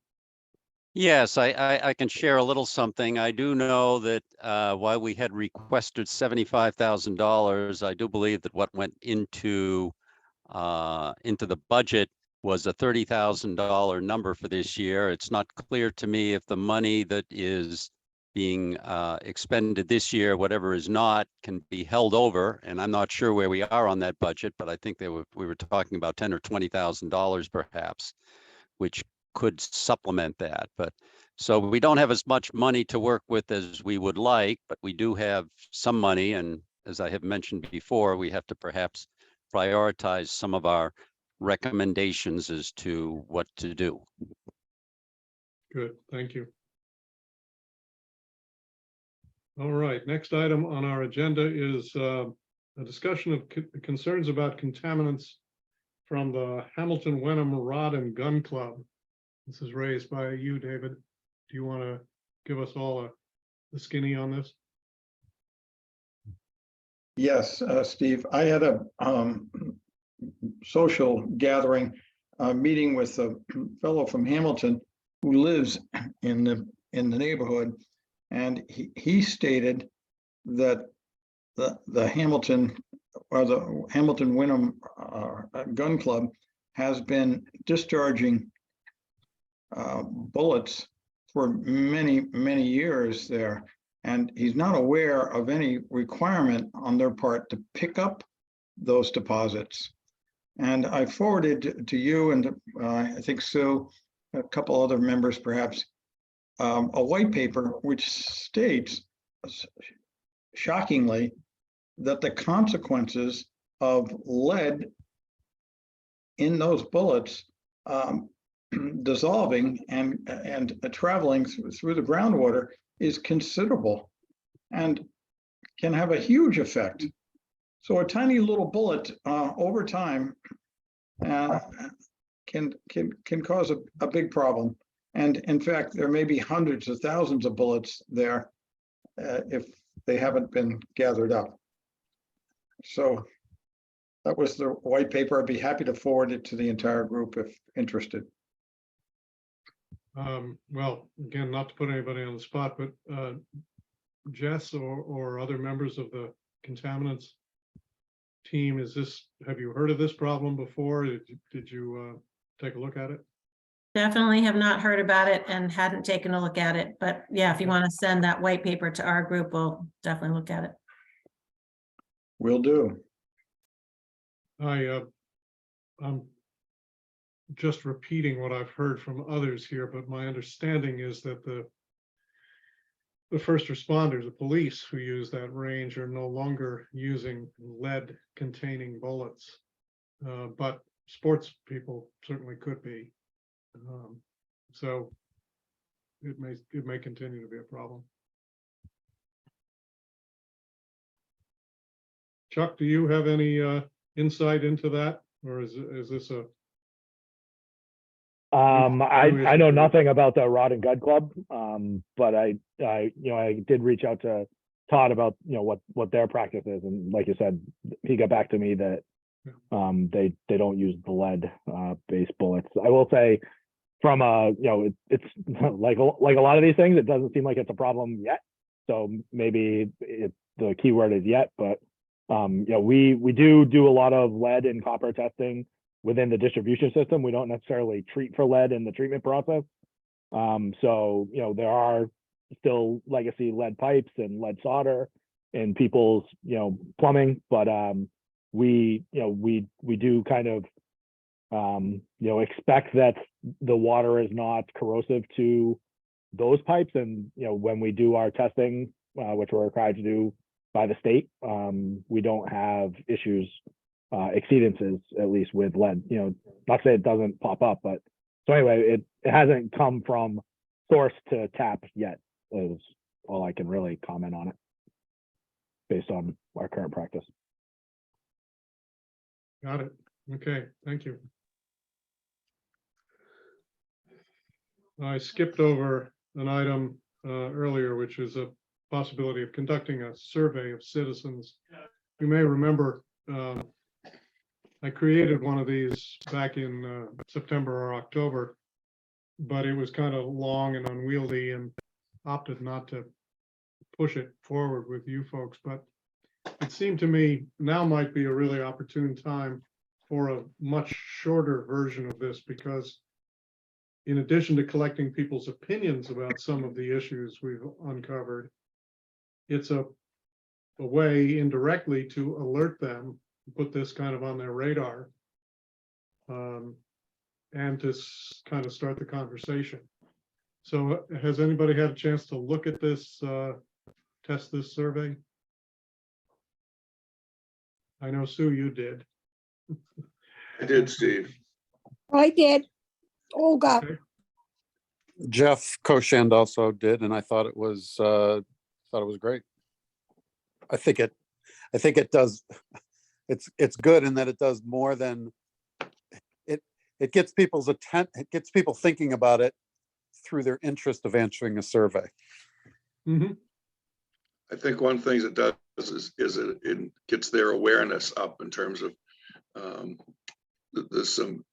Yes, I can share a little something. I do know that while we had requested $75,000, I do believe that what went into the budget was a $30,000 number for this year. It's not clear to me if the money that is being expended this year, whatever is not, can be held over. And I'm not sure where we are on that budget, but I think we were talking about $10,000 or $20,000 perhaps, which could supplement that. But so we don't have as much money to work with as we would like, but we do have some money. And as I have mentioned before, we have to perhaps prioritize some of our recommendations as to what to do. Good, thank you. All right, next item on our agenda is a discussion of concerns about contaminants from the Hamilton Wenham Rod and Gun Club. This is raised by you, David. Do you want to give us all the skinny on this? Yes, Steve, I had a social gathering meeting with a fellow from Hamilton who lives in the neighborhood, and he stated that the Hamilton or the Hamilton Wenham Gun Club has been discharging bullets for many years there, and he's not aware of any requirement on their part to pick up those deposits. And I forwarded to you and I think Sue, a couple other members perhaps, a white paper which states shockingly that the consequences of lead in those bullets dissolving and traveling through the groundwater is considerable and can have a huge effect. So a tiny little bullet over time can cause a big problem. And in fact, there may be hundreds of thousands of bullets there if they haven't been gathered up. So that was the white paper. I'd be happy to forward it to the entire group if interested. Well, again, not to put anybody on the spot, but Jess or other members of the contaminants team, have you heard of this problem before? Did you take a look at it? Definitely have not heard about it and hadn't taken a look at it, but yeah, if you want to send that white paper to our group, we'll definitely look at it. Will do. I'm just repeating what I've heard from others here, but my understanding is that the first responders, the police who use that range, are no longer using lead containing bullets, but sports people certainly could be. So it may continue to be a problem. Chuck, do you have any insight into that, or is this a? I know nothing about the Rod and Gun Club, but I did reach out to Todd about what their practice is, and like you said, he got back to me that they don't use the lead based bullets. I will say, from it's like a lot of these things, it doesn't seem like it's a problem yet. So maybe the key word is yet, but we do a lot of lead and copper testing within the distribution system. We don't necessarily treat for lead in the treatment process. So there are still legacy lead pipes and lead solder in people's plumbing, but we do kind of expect that the water is not corrosive to those pipes, and when we do our testing, which we're required to do by the state, we don't have issues, exceedances, at least with lead. Not to say it doesn't pop up, but so anyway, it hasn't come from source to tap yet, is all I can really comment on it based on our current practice. Got it. Okay, thank you. I skipped over an item earlier, which is a possibility of conducting a survey of citizens. You may remember I created one of these back in September or October, but it was kind of long and unwieldy and opted not to push it forward with you folks. But it seemed to me now might be a really opportune time for a much shorter version of this, because in addition to collecting people's opinions about some of the issues we've uncovered, it's a way indirectly to alert them, put this kind of on their radar, and to kind of start the conversation. So has anybody had a chance to look at this, test this survey? I know, Sue, you did. I did, Steve. I did. Olga. Okay. Jeff Koshand also did, and I thought it was great. I think it does. It's good in that it does more than it gets people's attention. It gets people thinking about it through their interest of answering a survey. Mm-hmm. I think one thing it does is it gets their awareness up in terms of there's some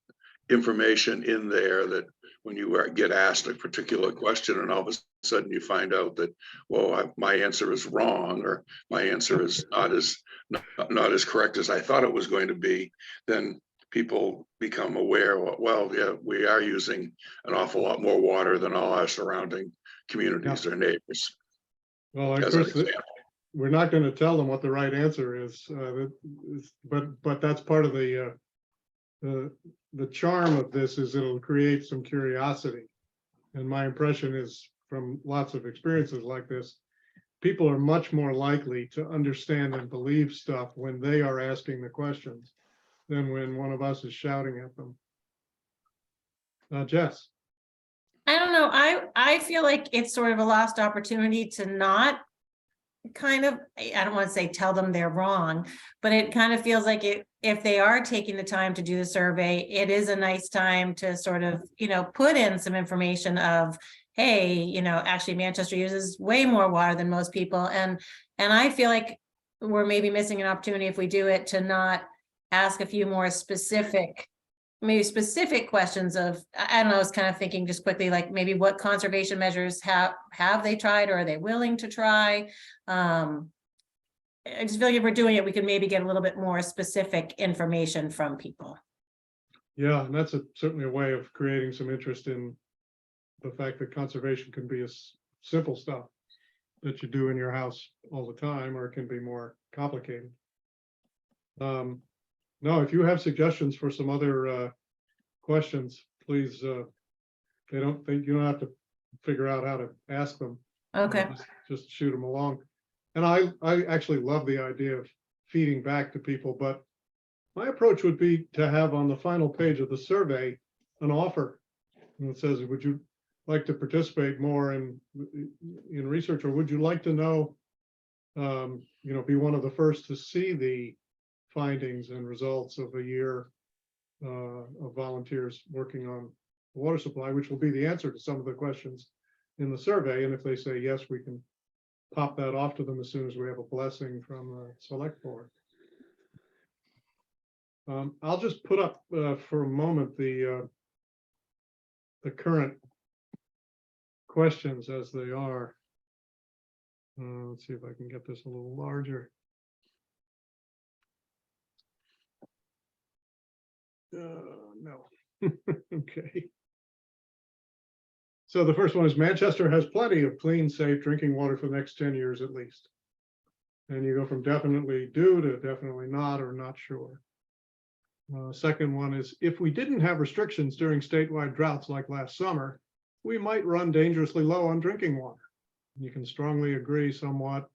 information in there that when you get asked a particular question and all of a sudden you find out that, well, my answer is wrong, or my answer is not as correct as I thought it was going to be, then people become aware, well, yeah, we are using an awful lot more water than all our surrounding communities or neighbors. Well, of As an course, example. we're not going to tell them what the right answer is, but that's part of the charm of this, is it'll create some curiosity. And my impression is, from lots of experiences like this, people are much more likely to understand and believe stuff when they are asking the questions than when one of us is shouting at them. Jess? I don't know. I feel like it's sort of a lost opportunity to not kind of, I don't want to say tell them they're wrong, but it kind of feels like if they are taking the time to do the survey, it is a nice time to sort of, put in some information of, hey, actually Manchester uses way more water than most people. And I feel like we're maybe missing an opportunity if we do it to not ask a few more specific questions of, I don't know, I was kind of thinking just quickly, like maybe what conservation measures have they tried, or are they willing to try? I just feel like if we're doing it, we could maybe get a little bit more specific information from people. Yeah, and that's certainly a way of creating some interest in the fact that conservation can be simple stuff that you do in your house all the time, or it can be more complicated. No, if you have suggestions for some other questions, please, you don't have to figure out how to ask them. Okay. Just shoot them along. And I actually love the idea of feeding back to people, but my approach would be to have on the final page of the survey an offer. And it says, would you like to participate more in research, or would you like to know, be one of the first to see the findings and results of a year of volunteers working on the water supply, which will be the answer to some of the questions in the survey. And if they say yes, we can pop that off to them as soon as we have a blessing from the select board. I'll just put up for a moment the current questions as they are. Let's see if I can get this a little larger. No. Okay. So the first one is Manchester has plenty of clean, safe drinking water for the next 10 years at least. And you go from definitely do to definitely not or not sure. Second one is, if we didn't have restrictions during statewide droughts like last summer, we might run dangerously low on drinking water. You can strongly agree, somewhat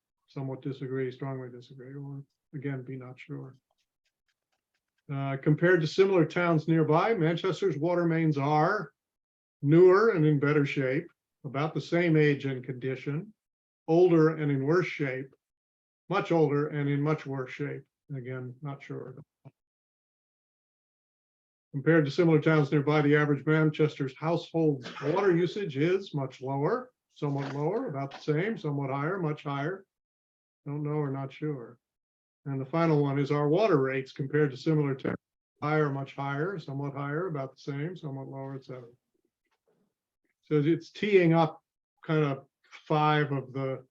disagree, strongly disagree, or again, be not sure. Compared to similar towns nearby, Manchester's water mains are newer and in better shape, about the same age and condition, older and in worse shape, much older and in much worse shape. Again, not sure. Compared to similar towns nearby, the average Manchester's household water usage is much lower, somewhat lower, about the same, somewhat higher, much higher. Don't know or not sure. And the final one is our water rates compared to similar towns, higher, much higher, somewhat higher, about the same, somewhat lower, etc. So it's teeing up kind of 5 of the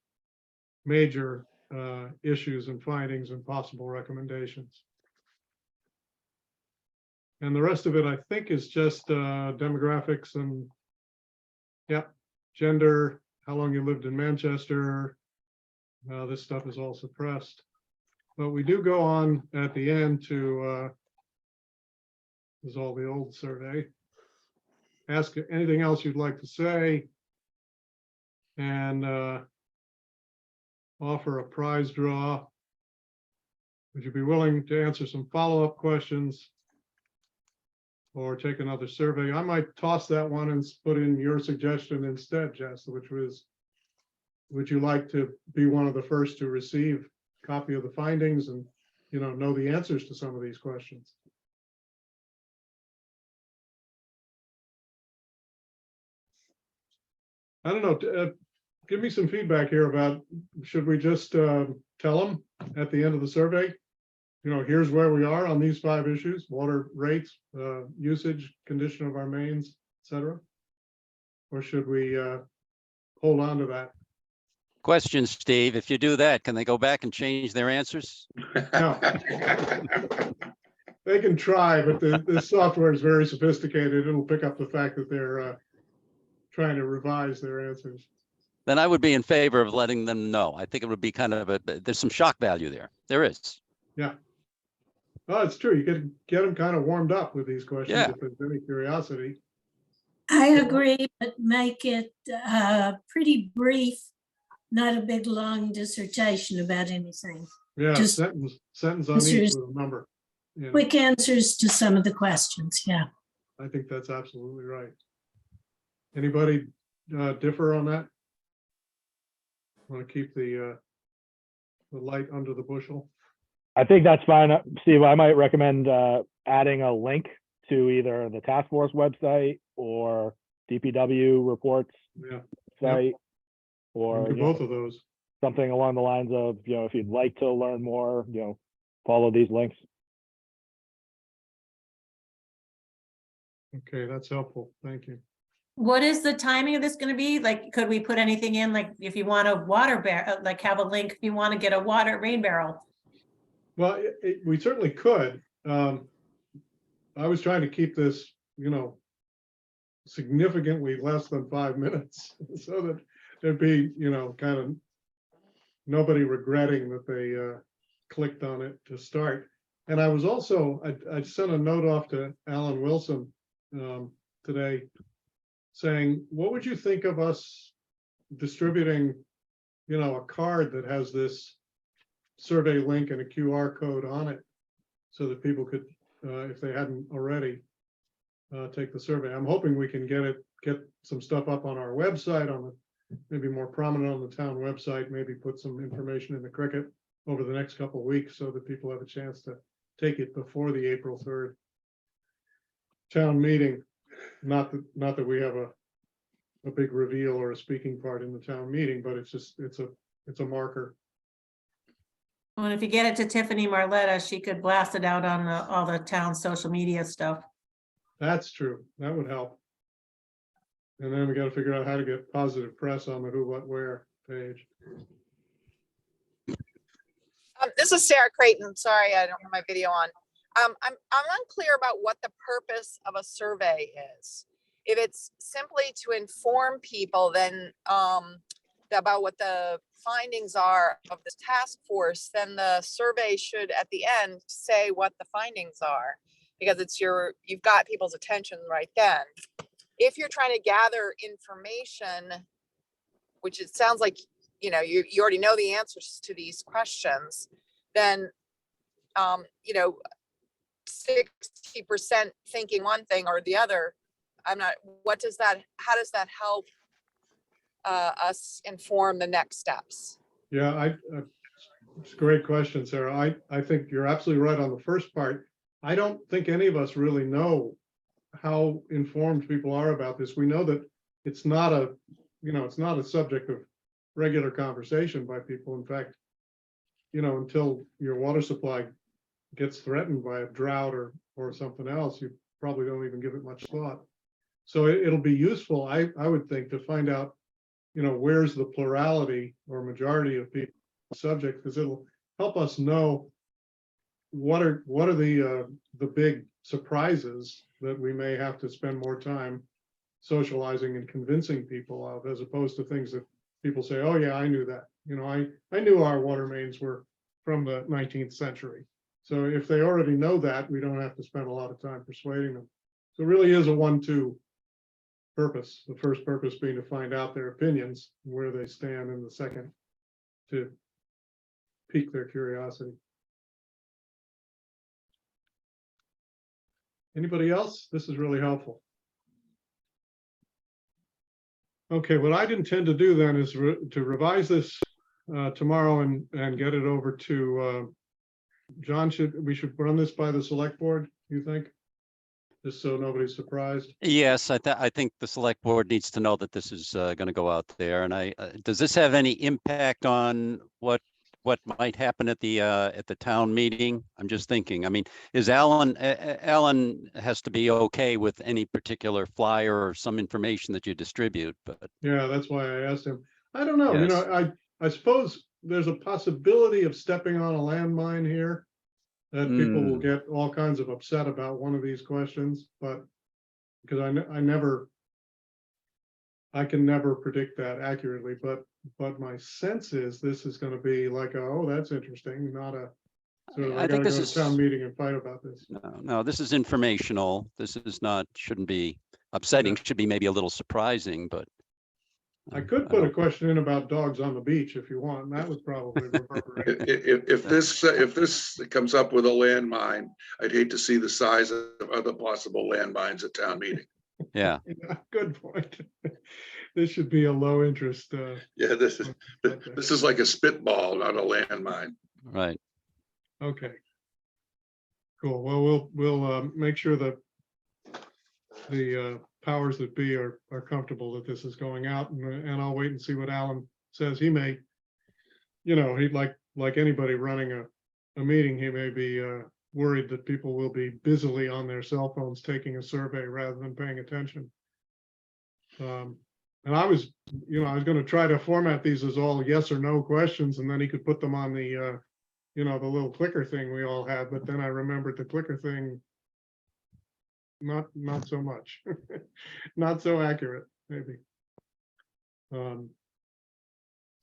major issues and findings and possible recommendations. And the rest of it, I think, is just demographics and, gender, how long you lived in Manchester. This stuff is all suppressed. But we do go on at the end to, this is all the old survey. Ask anything else you'd like to say. And offer a prize draw. Would you be willing to answer some follow-up questions? Or take another survey? I might toss that one and put in your suggestion instead, Jess, which was, would you like to be one of the first to receive a copy of the findings and know the answers to some of these questions? I don't know. Give me some feedback here about, should we just tell them at the end of the survey, here's where we are on these 5 issues: water rates, usage, condition of our mains, etc. Or should we hold on to that? Question, Steve, if you do that, can they go back and change their answers? No. They can try, but the software is very sophisticated. It'll pick up the fact that they're trying to revise their answers. Then I would be in favor of letting them know. I think it would be kind of there's some shock value there. There is. Yeah. Oh, it's true. You could get them kind of warmed up with these questions Yeah. if there's any curiosity. I agree, but make it pretty brief, not a big, long dissertation about anything. Yeah, Just sentence on each answers. with a number. Yeah. Quick answers to some of the questions, yeah. I think that's absolutely right. Anybody differ on that? Want to keep the light under the bushel? I think that's fine. Steve, I might recommend adding a link to either the task force website or DPW reports Yeah, site, we'll or do you know, both of those. something along the lines of, if you'd like to learn more, follow these links. Okay, that's helpful. Thank you. What is the timing of this gonna be? Like, could we put anything in, like, if you want a water barrel, like have a link, if you want to get a rain barrel? Well, we certainly could. I was trying to keep this, significantly less than 5 minutes so that there'd be, kind of nobody regretting that they clicked on it to start. And I was also, I sent a note off to Alan Wilson today saying, what would you think of us distributing, a card that has this survey link and a QR code on it so that people could, if they hadn't already, take the survey. I'm hoping we can get some stuff up on our website, maybe more prominent on the town website, maybe put some information in the Cricket over the next couple of weeks so that people have a chance to take it before the April 3rd town meeting. Not that we have a big reveal or a speaking part in the town meeting, but it's a marker. Well, if you get it to Tiffany Marletta, she could blast it out on all the town social media stuff. That's true. That would help. And then we got to figure out how to get positive press on the who, what, where page. This is Sarah Creighton. Sorry, I don't have my video on. I'm unclear about what the purpose of a survey is. If it's simply to inform people, then about what the findings are of this task force, then the survey should at the end say what the findings are, because you've got people's attention right then. If you're trying to gather information, which it sounds like, you already know the answers to these questions, then, 60% thinking one thing or the other, how does that help us inform the next steps? Yeah, it's a great question, Sarah. I think you're absolutely right on the first part. I don't think any of us really know how informed people are about this. We know that it's not a subject of regular conversation by people. In fact, until your water supply gets threatened by a drought or something else, you probably don't even give it much thought. So it'll be useful, I would think, to find out, where's the plurality or majority of people subject, because it'll help us know what are the big surprises that we may have to spend more time socializing and convincing people of, as opposed to things that people say, oh yeah, I knew that. I knew our water mains were from the 19th century. So if they already know that, we don't have to spend a lot of time persuading them. So it really is a 1-2 purpose. The first purpose being to find out their opinions, where they stand, and the second to pique their curiosity. Anybody else? This is really helpful. Okay, what I'd intend to do then is to revise this tomorrow and get it over to John. We should run this by the select board, you think? Just so nobody's surprised. Yes, I think the select board needs to know that this is going to go out there. And does this have any impact on what might happen at the town meeting? I'm just thinking. I mean, is Alan has to be okay with any particular flyer or some information that you distribute, but Yeah, that's why I asked him. I don't know. Yes. I suppose there's a possibility of stepping on a landmine here, that people will get all kinds of upset about one of these questions, but because I can never predict that accurately, but my sense is this is going to be like oh, that's interesting, not a sort of I think gotta this go is to town meeting and fight about this. no, this is informational. This is not, shouldn't be upsetting, should be maybe a little surprising, but I could put a question in about dogs on the beach if you want, and that would probably reverberate. If this comes up with a landmine, I'd hate to see the size of other possible landmines at town meeting. Yeah, Yeah, good point. This should be a low interest. Yeah, this is like a spitball, not a landmine. right. Okay. Cool. Well, we'll make sure that the powers that be are comfortable that this is going out, and I'll wait and see what Alan says. He may, he'd like anybody running a meeting, he may be worried that people will be busily on their cell phones taking a survey rather than paying attention. And I was going to try to format these as all yes or no questions, and then he could put them on the the little clicker thing we all had, but then I remembered the clicker thing, not so much, not so accurate, maybe.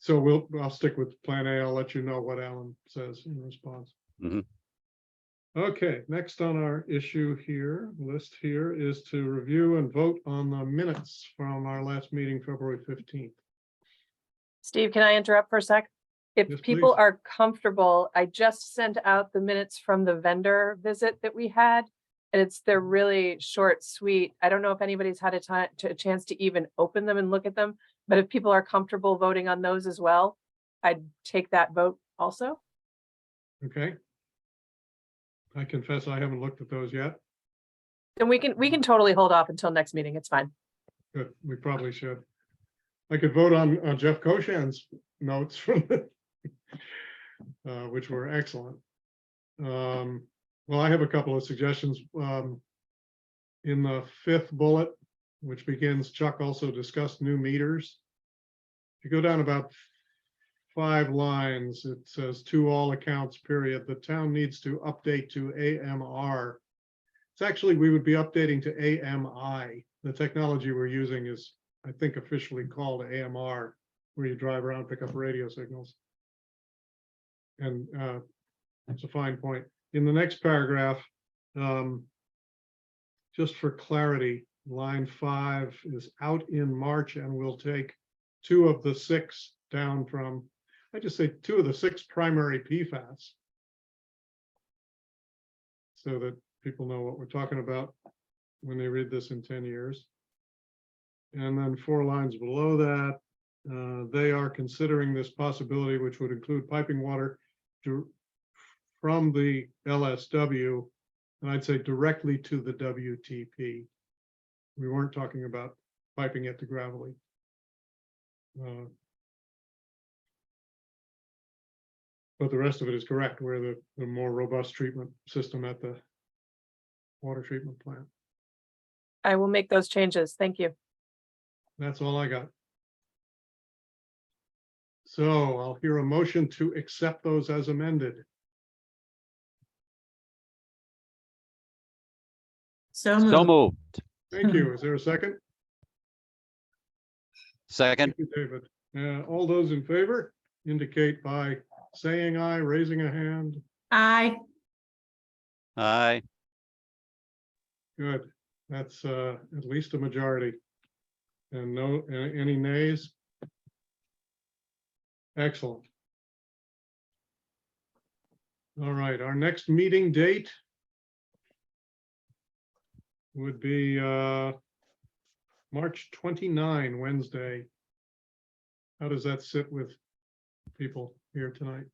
So I'll stick with plan A. I'll let you know what Alan says in response. Mhm. Okay, next on our list here is to review and vote on the minutes from our last meeting, February 15th. Steve, can I interrupt for a sec? Yes, If people please. are comfortable, I just sent out the minutes from the vendor visit that we had. And they're really short, sweet. I don't know if anybody's had a chance to even open them and look at them, but if people are comfortable voting on those as well, I'd take that vote also. Okay. I confess I haven't looked at those yet. Then we can totally hold off until next meeting. It's fine. Good, we probably should. I could vote on Jeff Koshan's notes from which were excellent. Well, I have a couple of suggestions. In the 5th bullet, which begins, Chuck also discussed new meters. If you go down about 5 lines, it says to all accounts, period, the town needs to update to AMR. It's actually, we would be updating to AMI. The technology we're using is, I think, officially called AMR, where you drive around, pick up radio signals. And it's a fine point. In the next paragraph, just for clarity, line 5 is out in March and we'll take 2 of the 6 down from, I just say 2 of the 6 primary PFAS, so that people know what we're talking about when they read this in 10 years. And then 4 lines below that, they are considering this possibility, which would include piping water from the LSW, and I'd say directly to the WTP. We weren't talking about piping it to Gravelly. But the rest of it is correct. We're the more robust treatment system at the water treatment plant. I will make those changes. Thank you. That's all I got. So I'll hear a motion to accept those as amended. So So moved. moved. Thank you. Is there a second? Second, Thank you, David. All those in favor indicate by saying aye, raising a hand. Aye. aye. Good. That's at least a majority. And no, any nays? Excellent. All right, our next meeting date would be March 29, Wednesday. How does that sit with people here tonight?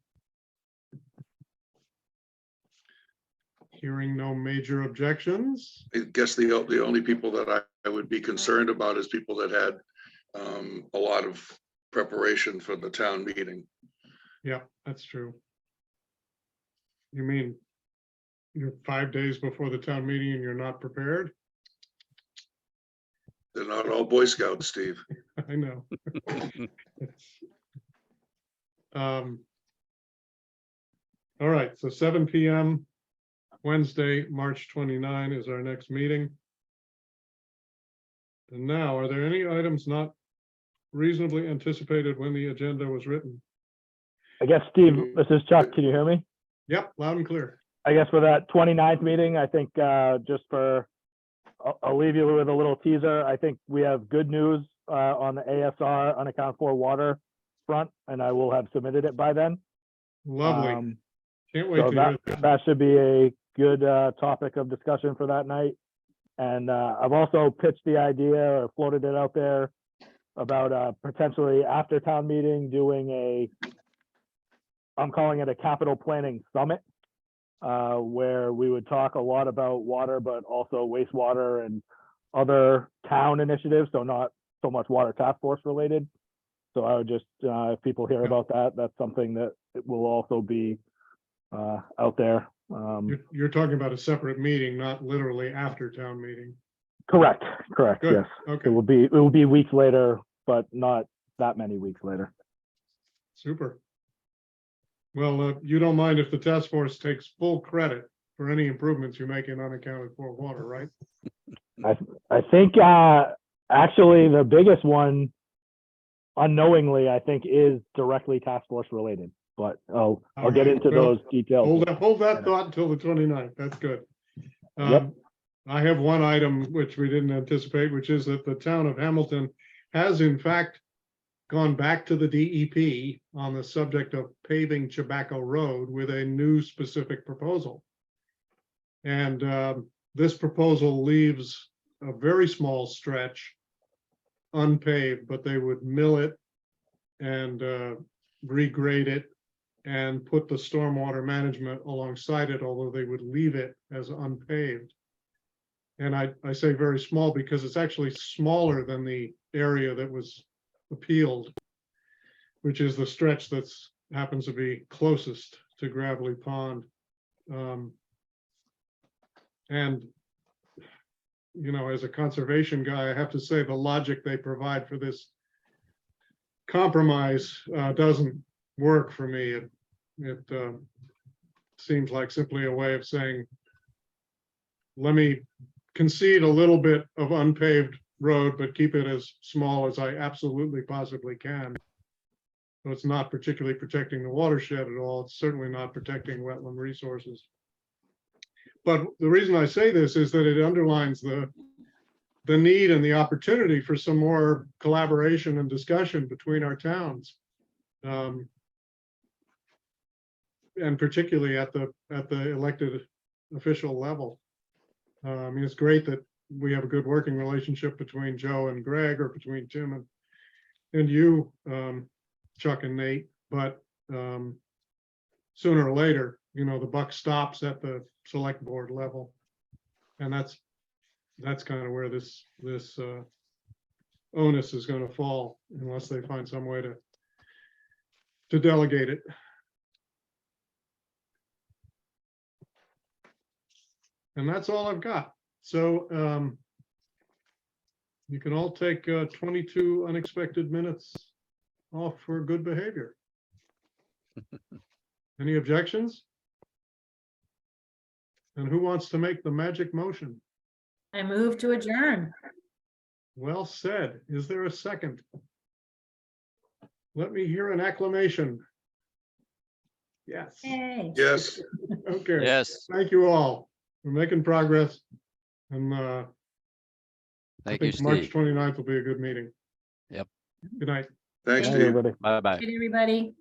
Hearing no major objections. I guess the only people that I would be concerned about is people that had a lot of preparation for the town meeting. Yeah, that's true. You mean you're 5 days before the town meeting and you're not prepared? They're not all Boy Scouts, Steve. I know. All right, so 7 p.m. Wednesday, March 29 is our next meeting. And now, are there any items not reasonably anticipated when the agenda was written? I guess, Steve, this is Chuck. Can you hear me? Yep, loud and clear. I guess for that 29th meeting, I think I'll leave you with a little teaser. I think we have good news on the ASR unaccounted for water front, and I will have submitted it by then. Lovely. Can't wait So to hear that, that. that should be a good topic of discussion for that night. And I've also pitched the idea or floated it out there about potentially after town meeting doing I'm calling it a capital planning summit, where we would talk a lot about water, but also wastewater and other town initiatives. So not so much water task force related. So I would just, if people hear about that, that's something that it will also be out there. You're talking about a separate meeting, not literally after town meeting. Correct, Good. yes. Okay, It will be weeks later, but not that many weeks later. super. Well, you don't mind if the task force takes full credit for any improvements you make in unaccounted for water, right? I think actually the biggest one, unknowingly, I think is directly task force related, but I'll get right, into well, those details. Hold that thought until the 29th. That's good. Yep. I have one item which we didn't anticipate, which is that the town of Hamilton has in fact gone back to the DEP on the subject of paving Tobacco Road with a new specific proposal. And this proposal leaves a very small stretch unpaved, but they would mill it and regrade it and put the stormwater management alongside it, although they would leave it as unpaved. And I say very small because it's actually smaller than the area that was appealed, which is the stretch that's happens to be closest to Gravelly Pond. And, you know, as a conservation guy, I have to say the logic they provide for this compromise doesn't work for me. It seems like simply a way of saying, let me concede a little bit of unpaved road, but keep it as small as I absolutely possibly can. So it's not particularly protecting the watershed at all. It's certainly not protecting wetland resources. But the reason I say this is that it underlines the need and the opportunity for some more collaboration and discussion between our towns. And particularly at the elected official level. I mean, it's great that we have a good working relationship between Joe and Greg, or between Tim and you, Chuck and Nate, but sooner or later, you know, the buck stops at the select board level. And that's kind of where this onus is going to fall, unless they find some way to delegate it. And that's all I've got. So you can all take 22 unexpected minutes off for good behavior. Any objections? And who wants to make the magic motion? I move to adjourn. Well said. Is there a second? Let me hear an acclamation. Yes. Yay. Yes. Okay. Yes, Thank you all. We're making progress. And I thank you, think March Steve. 29th will be a good meeting. Yep. Good night. Thanks, Bye, Steve. everybody. Bye-bye. Good, everybody.